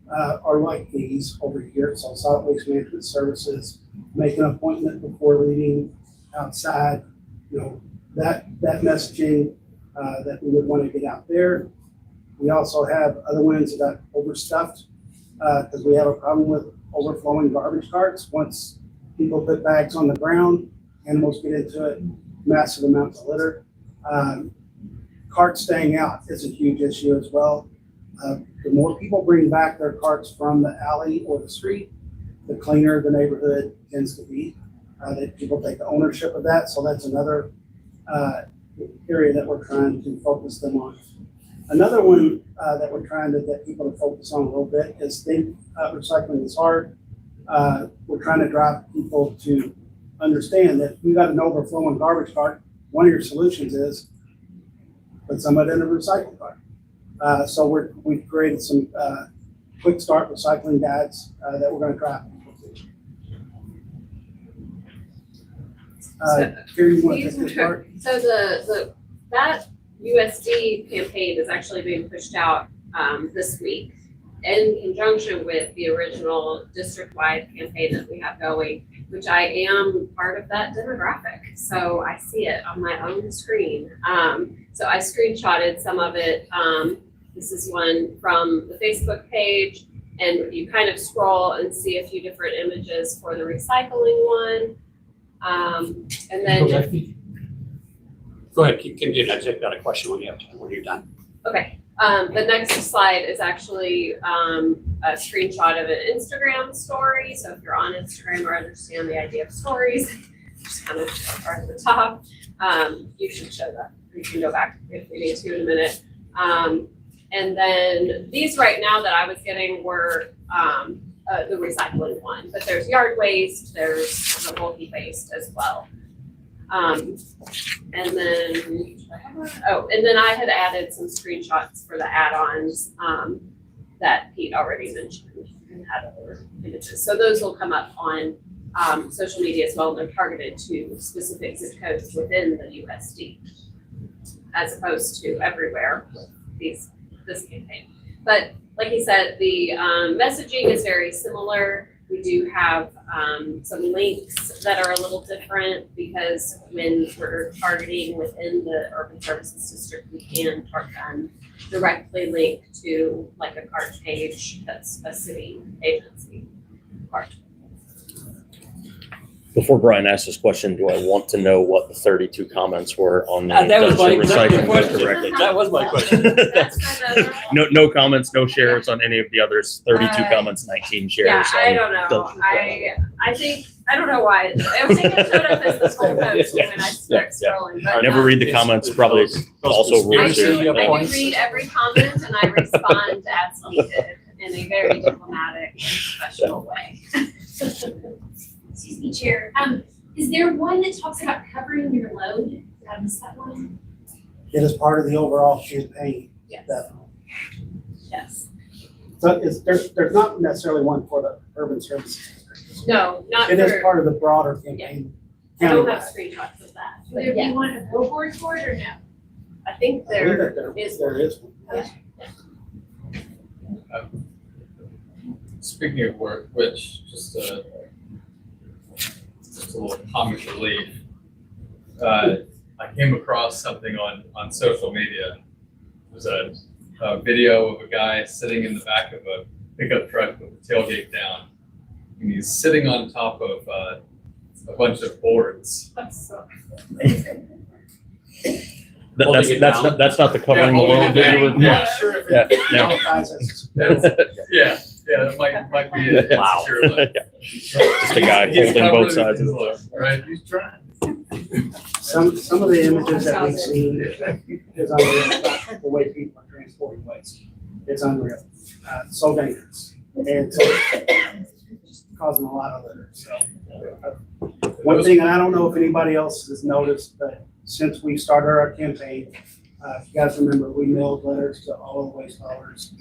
are like these over here. So Solid Waste Management Services, make an appointment before leaving outside. You know, that messaging that we would want to get out there. We also have other ones that got overstuffed because we have a problem with overflowing garbage carts. Once people put bags on the ground, animals get into it, massive amounts of litter. Carts staying out is a huge issue as well. The more people bring back their carts from the alley or the street, the cleaner the neighborhood tends to be. That people take the ownership of that, so that's another area that we're trying to focus them on. Another one that we're trying to get people to focus on a little bit is think recycling is hard. We're trying to drive people to understand that if you got an overflowing garbage cart, one of your solutions is put some of it in a recycle cart. So we've created some quick start recycling guides that we're going to drive people to. Here, you want to take this part? So that USD campaign is actually being pushed out this week in conjunction with the original district-wide campaign that we have going, which I am part of that demographic. So I see it on my own screen. So I screenshotted some of it. This is one from the Facebook page, and you kind of scroll and see a few different images for the recycling one. And then Go ahead, continue. I just got a question when you're done. okay, the next slide is actually a screenshot of an Instagram story. So if you're on Instagram or understand the idea of stories, just kind of are at the top, you should show that. You can go back if we need to in a minute. And then these right now that I was getting were the recycling one, but there's yard waste, there's the bulky waste as well. And then, and then I had added some screenshots for the add-ons that Pete already mentioned and had other images. So those will come up on social media as well. They're targeted to specific zip codes within the USD, as opposed to everywhere with this campaign. But like he said, the messaging is very similar. We do have some links that are a little different because when we're targeting within the Urban Services District, we can directly link to like a cart page that's a city agency cart. Before Brian asks this question, do I want to know what the 32 comments were on the That was my dumpster recycling question. directly? That was my question. That's another. No comments, no shares on any of the others. 32 comments, 19 shares. Yeah, I on don't know. dumpster. I think, I don't know why. I think it showed up as this whole post when I started Yeah. scrolling. I But, never read the comments, probably also I rules do, here. I do read every comment and I respond as needed in a very diplomatic and professional way. Excuse me, Chair. Is there one that talks about covering your load? Did I miss that one? It is part of the overall campaign. Yes, Definitely. yes. So there's not necessarily one for the Urban Services District. No, not It is for, part of the broader campaign. I don't have countywide. screenshots of that. Will there be one a billboard for it or no? I think I believe there that is there is one. Speaking of which, just a little comic relief. I came across something on social media. It was a video of a guy sitting in the back of a pickup truck with the tailgate down. And he's sitting on top of a bunch of boards. That's so. That's not the covering the Yeah, load video. yeah. Sure if Yeah, it no. qualifies as. Yeah, Yeah, that might be it. Wow. Sure, but- Just a guy He's holding both covered sides of in the his life, right? He's trying. Some of the images that we've seen is unreal about the way people are transporting waste. It's unreal, so dangerous, and so it's causing a lot of litter, so. One thing, and I don't know if anybody else has noticed, but since we started our campaign, if you guys remember, we mailed letters to all of the waste haulers.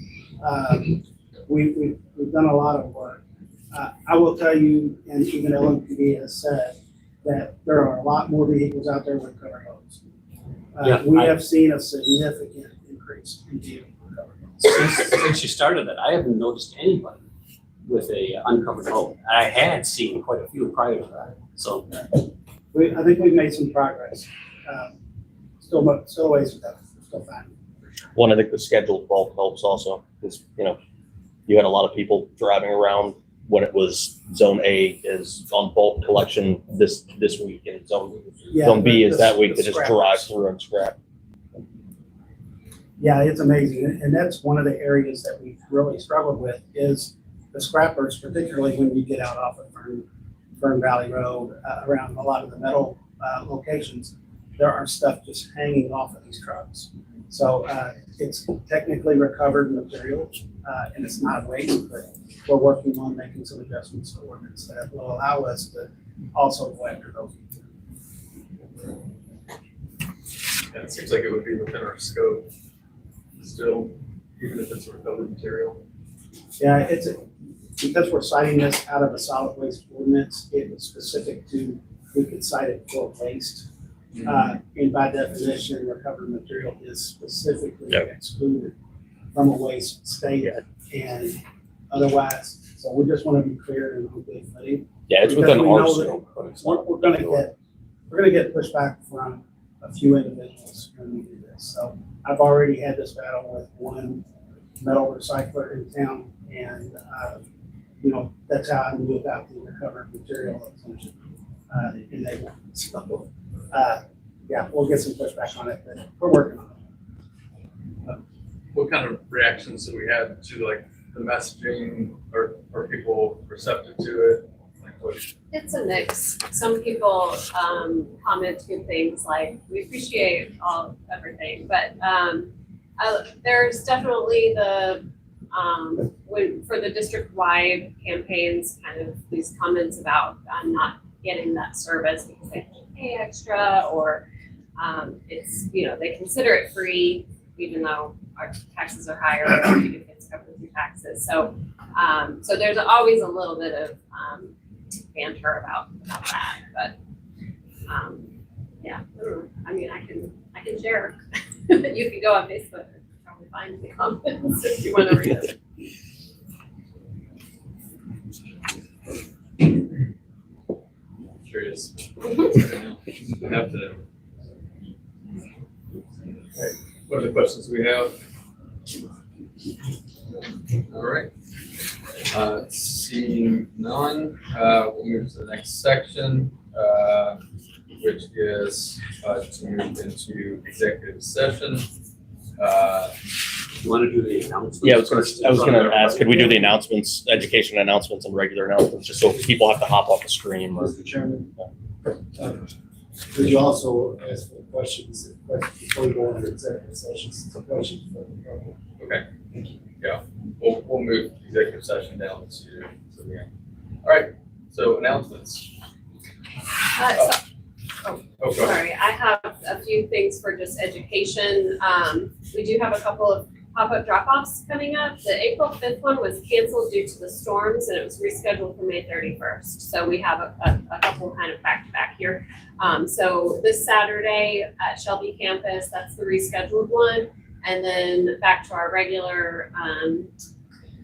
We've done a lot of work. I will tell you, and even LMPD has said, that there are a lot more vehicles out there with covered hose. Yeah, We I- have seen a significant increase in vehicles with covered hose. Since you started that, I haven't noticed anybody with a uncovered hose. I had seen quite a few prior to that, so. I think we've made some progress. Still a ways to go, still fine. One, I think the scheduled bulk helps also, because, you had a lot of people driving around when it was Zone A is on bulk collection this week, and Zone B is that week to just drive through and scrap. Yeah, it's amazing, and that's one of the areas that we've really struggled with is the scrappers, particularly when you get out off of Fern Valley Road, around a lot of the metal locations. There are stuff just hanging off of these trucks. So it's technically recovered material, and it's not waste, but we're working on making some adjustments to ordinance that will allow us to also go after those. Yeah, it seems like it would be within our scope still, even if it's recovered material. Yeah, because we're citing this out of a solid waste ordinance, it was specific to, we could cite it for waste. And by definition, recovered material is specifically Yep. excluded from a waste state and otherwise. So we just want to be clear and on good footing. Yeah, it's Because within we our know that scope, but it's We're, not. we're gonna get pushback from a few individuals when we do this. So I've already had this battle with one metal recycler in town, and, that's how I knew about the recovered material exemption. And they won't. So, yeah, we'll get some pushback on it, but we're working on it. What kind of reactions do we have to like the messaging, or are people receptive to it? Like what? It's a mix. Some people comment good things like, we appreciate everything, but there's definitely the for the district-wide campaigns, kind of these comments about not getting that service because they have to pay extra, or it's, they consider it free even though our taxes are higher, it gets covered through taxes. So there's always a little bit of banter about that, but yeah, I mean, I can share. You can go on Facebook and probably find the comments if you want to read it. Curious. We have to. What are the questions we have? All right. Seeing none, we'll move to the next section, which is to move into executive session. You want to do the announcements? Yeah, I was gonna ask, could we do the announcements, education announcements and regular announcements, just so people have to hop off the screen? or- Mr. Chairman, could you also ask for questions before we go into executive sessions? Some questions for the public. Okay. Yeah, we'll move executive session down to the end. All right, so announcements. So Oh, go ahead. sorry, I have a few things for just education. We do have a couple of pop-up drop-offs coming up. The April 5th one was canceled due to the storms, and it was rescheduled for May 31st. So we have a couple kind of back-to-back here. So this Saturday at Shelby campus, that's the rescheduled one. And then back to our regular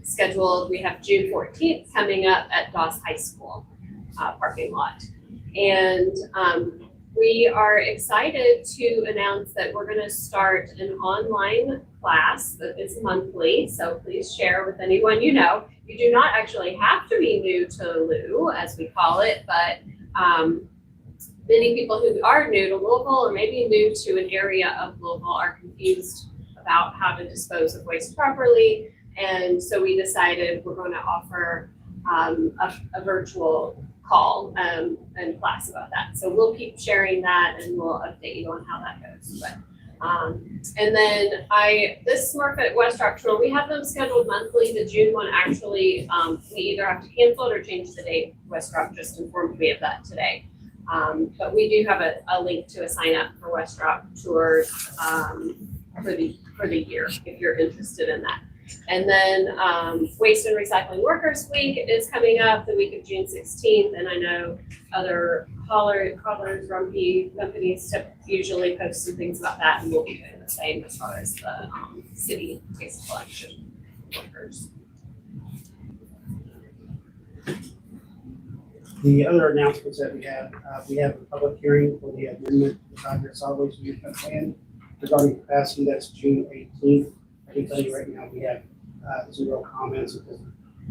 schedule, we have June 14th coming up at Dawes High School parking lot. And we are excited to announce that we're going to start an online class that is monthly. So please share with anyone you know. You do not actually have to be new to Lou, as we call it, but many people who are new to Louisville or maybe new to an area of Louisville are confused about how to dispose of waste properly. And so we decided we're going to offer a virtual call and class about that. So we'll keep sharing that and we'll update you on how that goes. But and then this Smurfit West Rock tour, we have them scheduled monthly. The June one actually, we either have to cancel it or change the date. West Rock just informed me of that today. But we do have a link to a sign up for West Rock tours for the year if you're interested in that. And then Waste and Recycling Workers Week is coming up the week of June 16th, and I know other haulers, rumpy companies usually post some things about that, and we'll be doing the same as far as the city waste collection workers. The other announcements that we have a public hearing for the amendment to the Tigard Solid Waste Management Plan regarding capacity. That's June 18th. I can tell you right now, we have 0 comments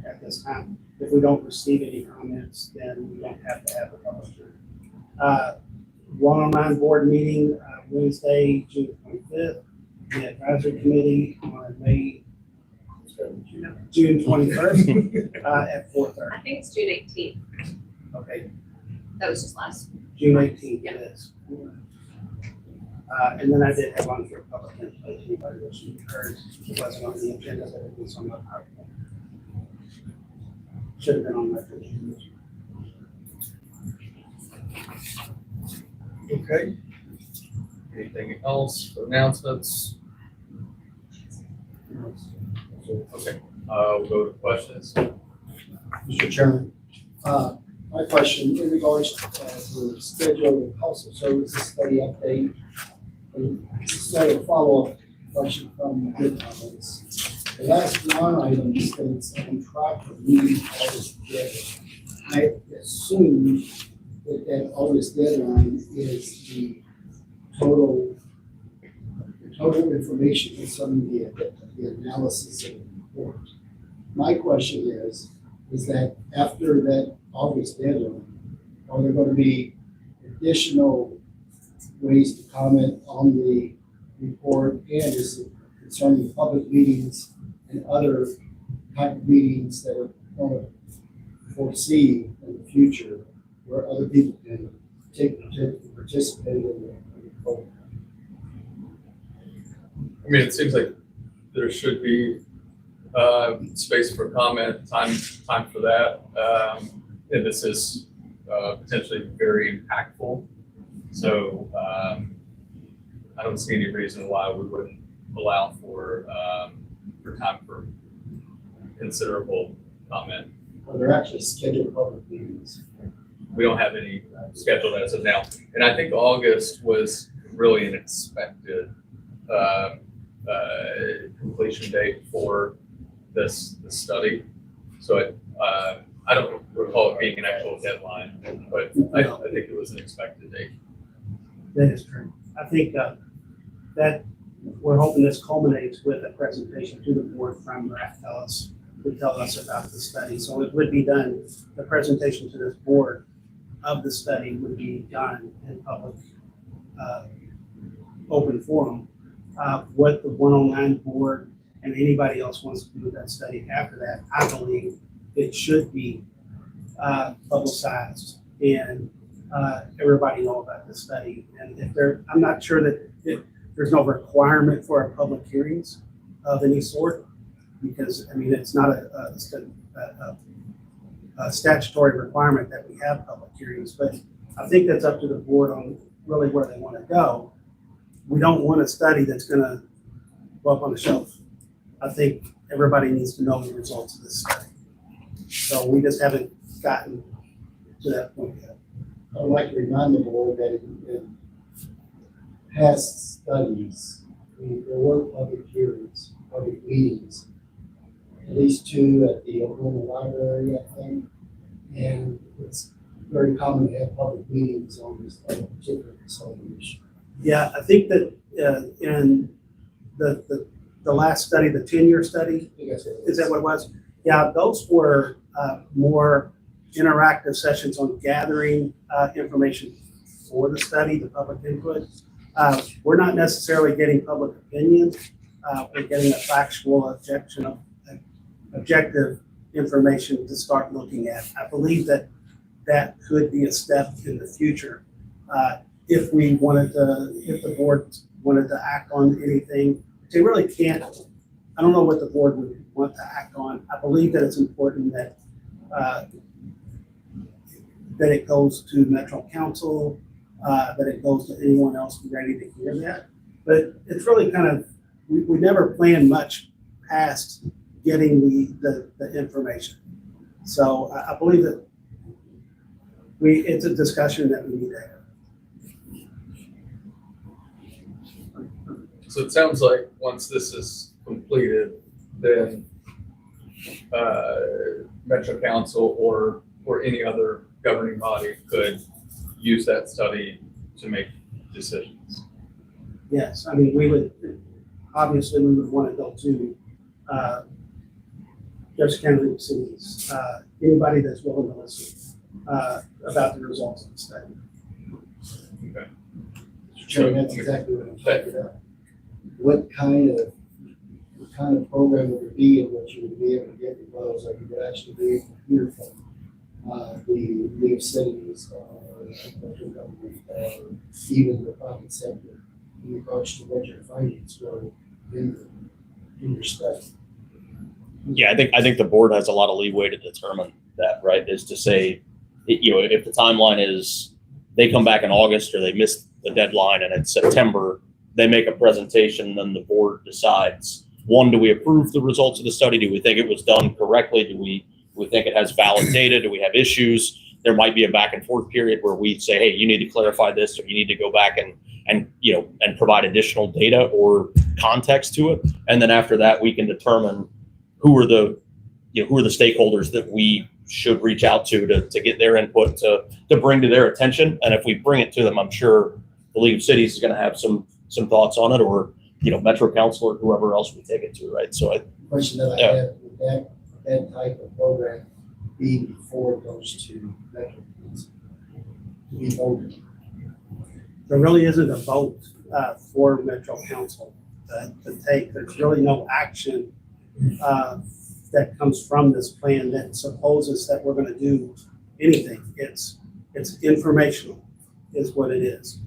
at this time. If we don't receive any comments, then we don't have to have a public hearing. 109 board meeting, Wednesday, June 25th. The advisory committee on June 21st at 4:30. I think it's June 18th. Okay, That was just last. June 18th it is. And then I did have on for public input, anybody wishing to heard, it wasn't on the agenda, but it was on my PowerPoint. Should have been on my agenda. Okay. Anything else for announcements? Okay, we'll go to questions. Mr. Chairman, my question in regards to the schedule of household services study update. So a follow-up question from the good comments. The last line item states on track of meeting August deadline. I assume that August deadline is the total information concerning the analysis of the report. My question is that after that August deadline, are there going to be additional ways to comment on the report, and is it concerning public meetings and other type of meetings that are going to foresee in the future where other people can participate in the report? I mean, it seems like there should be space for comment, time for that. And this is potentially very impactful. So I don't see any reason why we wouldn't allow for time for considerable comment. Are there actually scheduled public meetings? We don't have any scheduled as of now. And I think August was really an expected completion date for this study. So I don't recall it being an actual deadline, but I think it was an expected date. That is true. I think that we're hoping this culminates with a presentation to the board from Raf Ellis to tell us about the study. So it would be done, the presentation to this board of the study would be done in public, open forum. What the 109 board and anybody else wants to do with that study after that, I believe it should be publicized and everybody know about the study. And if I'm not sure that there's no requirement for a public hearings of any sort, because I mean, it's not a statutory requirement that we have public hearings, but I think that's up to the board on really where they want to go. We don't want a study that's going to go up on the shelf. I think everybody needs to know the results of this study. So we just haven't gotten to that point yet. I would like to remind the board that in past studies, there were public hearings, public meetings, at least 2 at the Oklahoma Library, I think. And it's very common to have public meetings on this particular consolidation. Yeah, I think that in the last study, the 10-year study, is that what it was? Yeah, those were more interactive sessions on gathering information for the study, the public input. We're not necessarily getting public opinion. We're getting a factual objection of objective information to start looking at. I believe that that could be a step in the future. If we wanted to, if the board wanted to act on anything, they really can't. I don't know what the board would want to act on. I believe that it's important that that it goes to Metro Council, that it goes to anyone else ready to hear that. But it's really kind of, we never plan much past getting the information. So I believe that it's a discussion that we need to have. So it sounds like once this is completed, then Metro Council or any other governing body could use that study to make decisions. Yes, I mean, we would want to go to Jefferson County League of Cities, anybody that's willing to listen about the results of the study. Okay. Mr. Chairman, that's exactly what I'm talking about. What kind of program would it be in which you would be able to get the results, like you could actually be able to hear from the League of Cities or local government or even the private sector in approach to what your findings were in your study? Yeah, I think the board has a lot of leeway to determine that, right? Is to say, if the timeline is they come back in August or they miss the deadline and it's September, they make a presentation, then the board decides, one, do we approve the results of the study? Do we think it was done correctly? Do we think it has valid data? Do we have issues? There might be a back and forth period where we say, hey, you need to clarify this, or you need to go back and provide additional data or context to it. And then after that, we can determine who are the stakeholders that we should reach out to get their input to bring to their attention. And if we bring it to them, I'm sure the League of Cities is going to have some thoughts on it, or Metro Council or whoever else we take it to, right? So Question that I have, would that type of program be before it goes to Metro Council to be voted? There really isn't a vote for Metro Council to take. There's really no action that comes from this plan that supposes that we're going to do anything. It's informational, is what it is.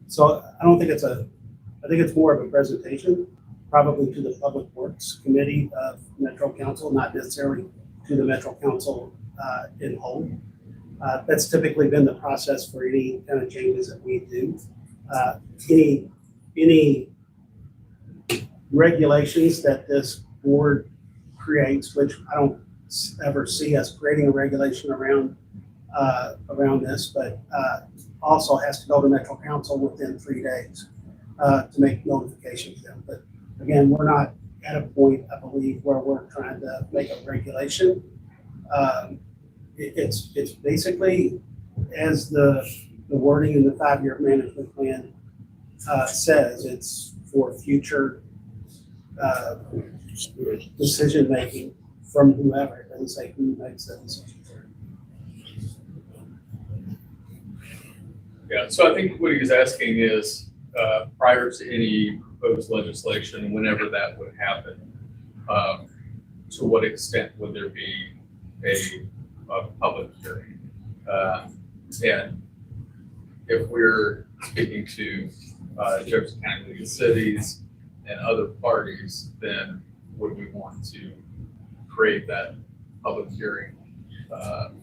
So I don't think I think it's more of a presentation, probably to the Public Works Committee of Metro Council, not necessarily to the Metro Council in whole. That's typically been the process for any kind of changes that we do. Any regulations that this board creates, which I don't ever see us creating a regulation around this, but also has to go to Metro Council within 3 days to make notification to them. But again, we're not at a point, I believe, where we're trying to make a regulation. It's basically, as the wording in the 5-year management plan says, it's for future decision making from whoever. It doesn't say who makes that decision. Yeah, so I think what he was asking is, prior to any proposed legislation, whenever that would happen, to what extent would there be a public hearing? And if we're speaking to Jefferson County League of Cities and other parties, then would we want to create that public hearing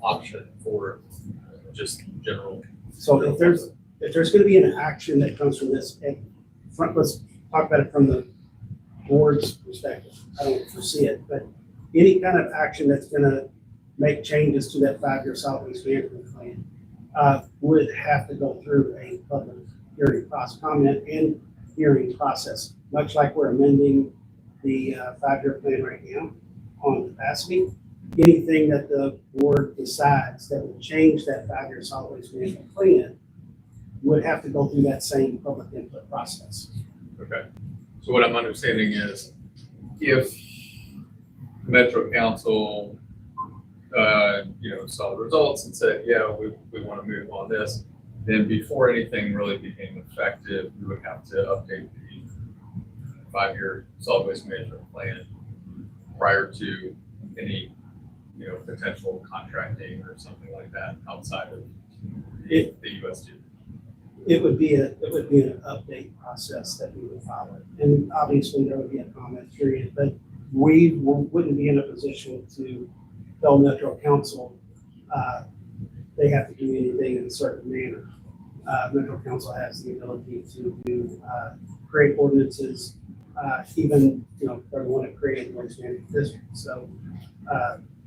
option for just general? So if there's going to be an action that comes from this, let's talk about it from the board's perspective. I don't foresee it, but any kind of action that's going to make changes to that 5-year solid waste management plan would have to go through a public hearing process, comment and hearing process, much like we're amending the 5-year plan right now on capacity. Anything that the board decides that would change that 5-year solid waste management plan would have to go through that same public input process. Okay, so what I'm understanding is if Metro Council, saw the results and said, yeah, we want to move on this, then before anything really became effective, we would have to update the 5-year solid waste management plan prior to any, potential contracting or something like that outside of the USD? It would be an update process that we would follow. And obviously there would be a comment period, but we wouldn't be in a position to tell Metro Council, they have to do anything in a certain manner. Metro Council has the ability to create ordinances, even, if they want to create an expanded district. So,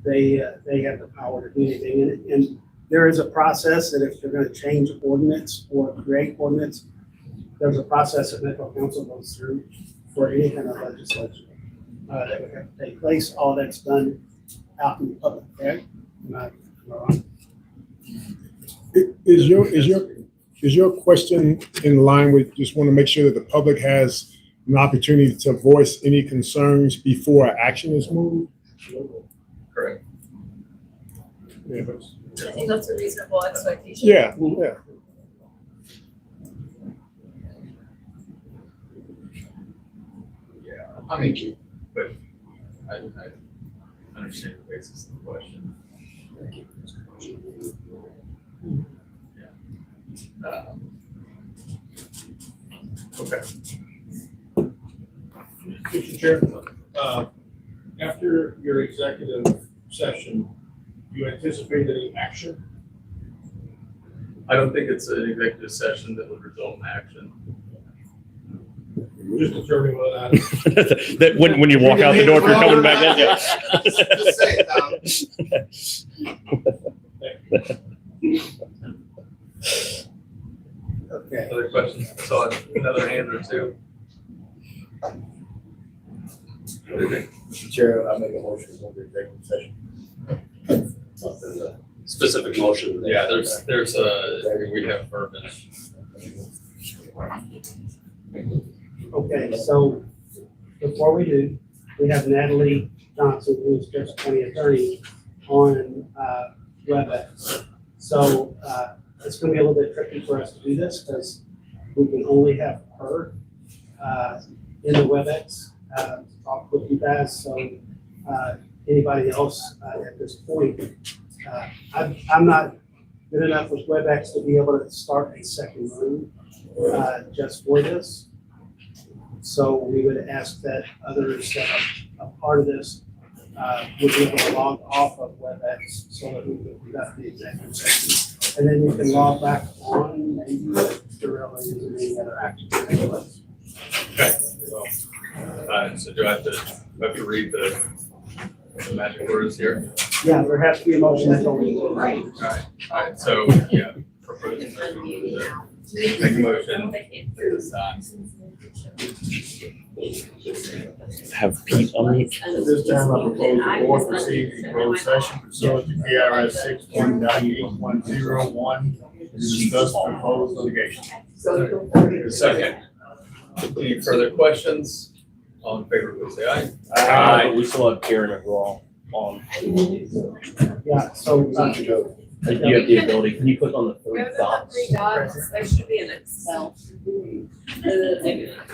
they have the power to do anything. And there is a process that if they're going to change ordinance or create ordinance, there's a process that Metro Council goes through for any kind of legislation that would have to take place. All that's done out in the public, okay? Am I wrong? Is your question in line with, just want to make sure that the public has an opportunity to voice any concerns before action is moved? Correct. Yeah, but- I think that's a reasonable expectation. yeah. Yeah, I mean, but I understand the basis of the question. Yeah. Okay. Mr. Chair, after your executive session, you anticipate any action? I don't think it's an executive session that would result in action. Just determining whether or not. That when you walk out the door, if you're coming back in, yeah. Just say it, Tom. Okay. Other questions? I saw another hand or two. Mr. Chair, I make a motion to go to executive session. There's a specific motion. Yeah, there's we have verbiage. Okay, so before we do, we have Natalie Johnson, who is Jefferson County Attorney, on WebEx. So it's going to be a little bit tricky for us to do this because we can only have her in the WebEx to talk with you guys. So anybody else at this point, I'm not good enough with WebEx to be able to start a second room just for this. So we would ask that others that are a part of this would be able to log off of WebEx so that we can conduct the executive session. And then you can log back on maybe Darrell and any other action. Okay. So do I have to read the magic words here? Yeah, there has to be a motion that's already. All right, so, yeah. Proposing to make a motion. Have Pete unmute. At this time, I propose the board proceed in closed session pursuant to KRS 6.9810(1) to discuss proposed litigation. Second. Any further questions? All in favor, please say aye. But we still have Karen McGraw on. Yeah, so You have the ability, can you click on the Go three to the dots? three dots, there should be an Excel. Maybe not.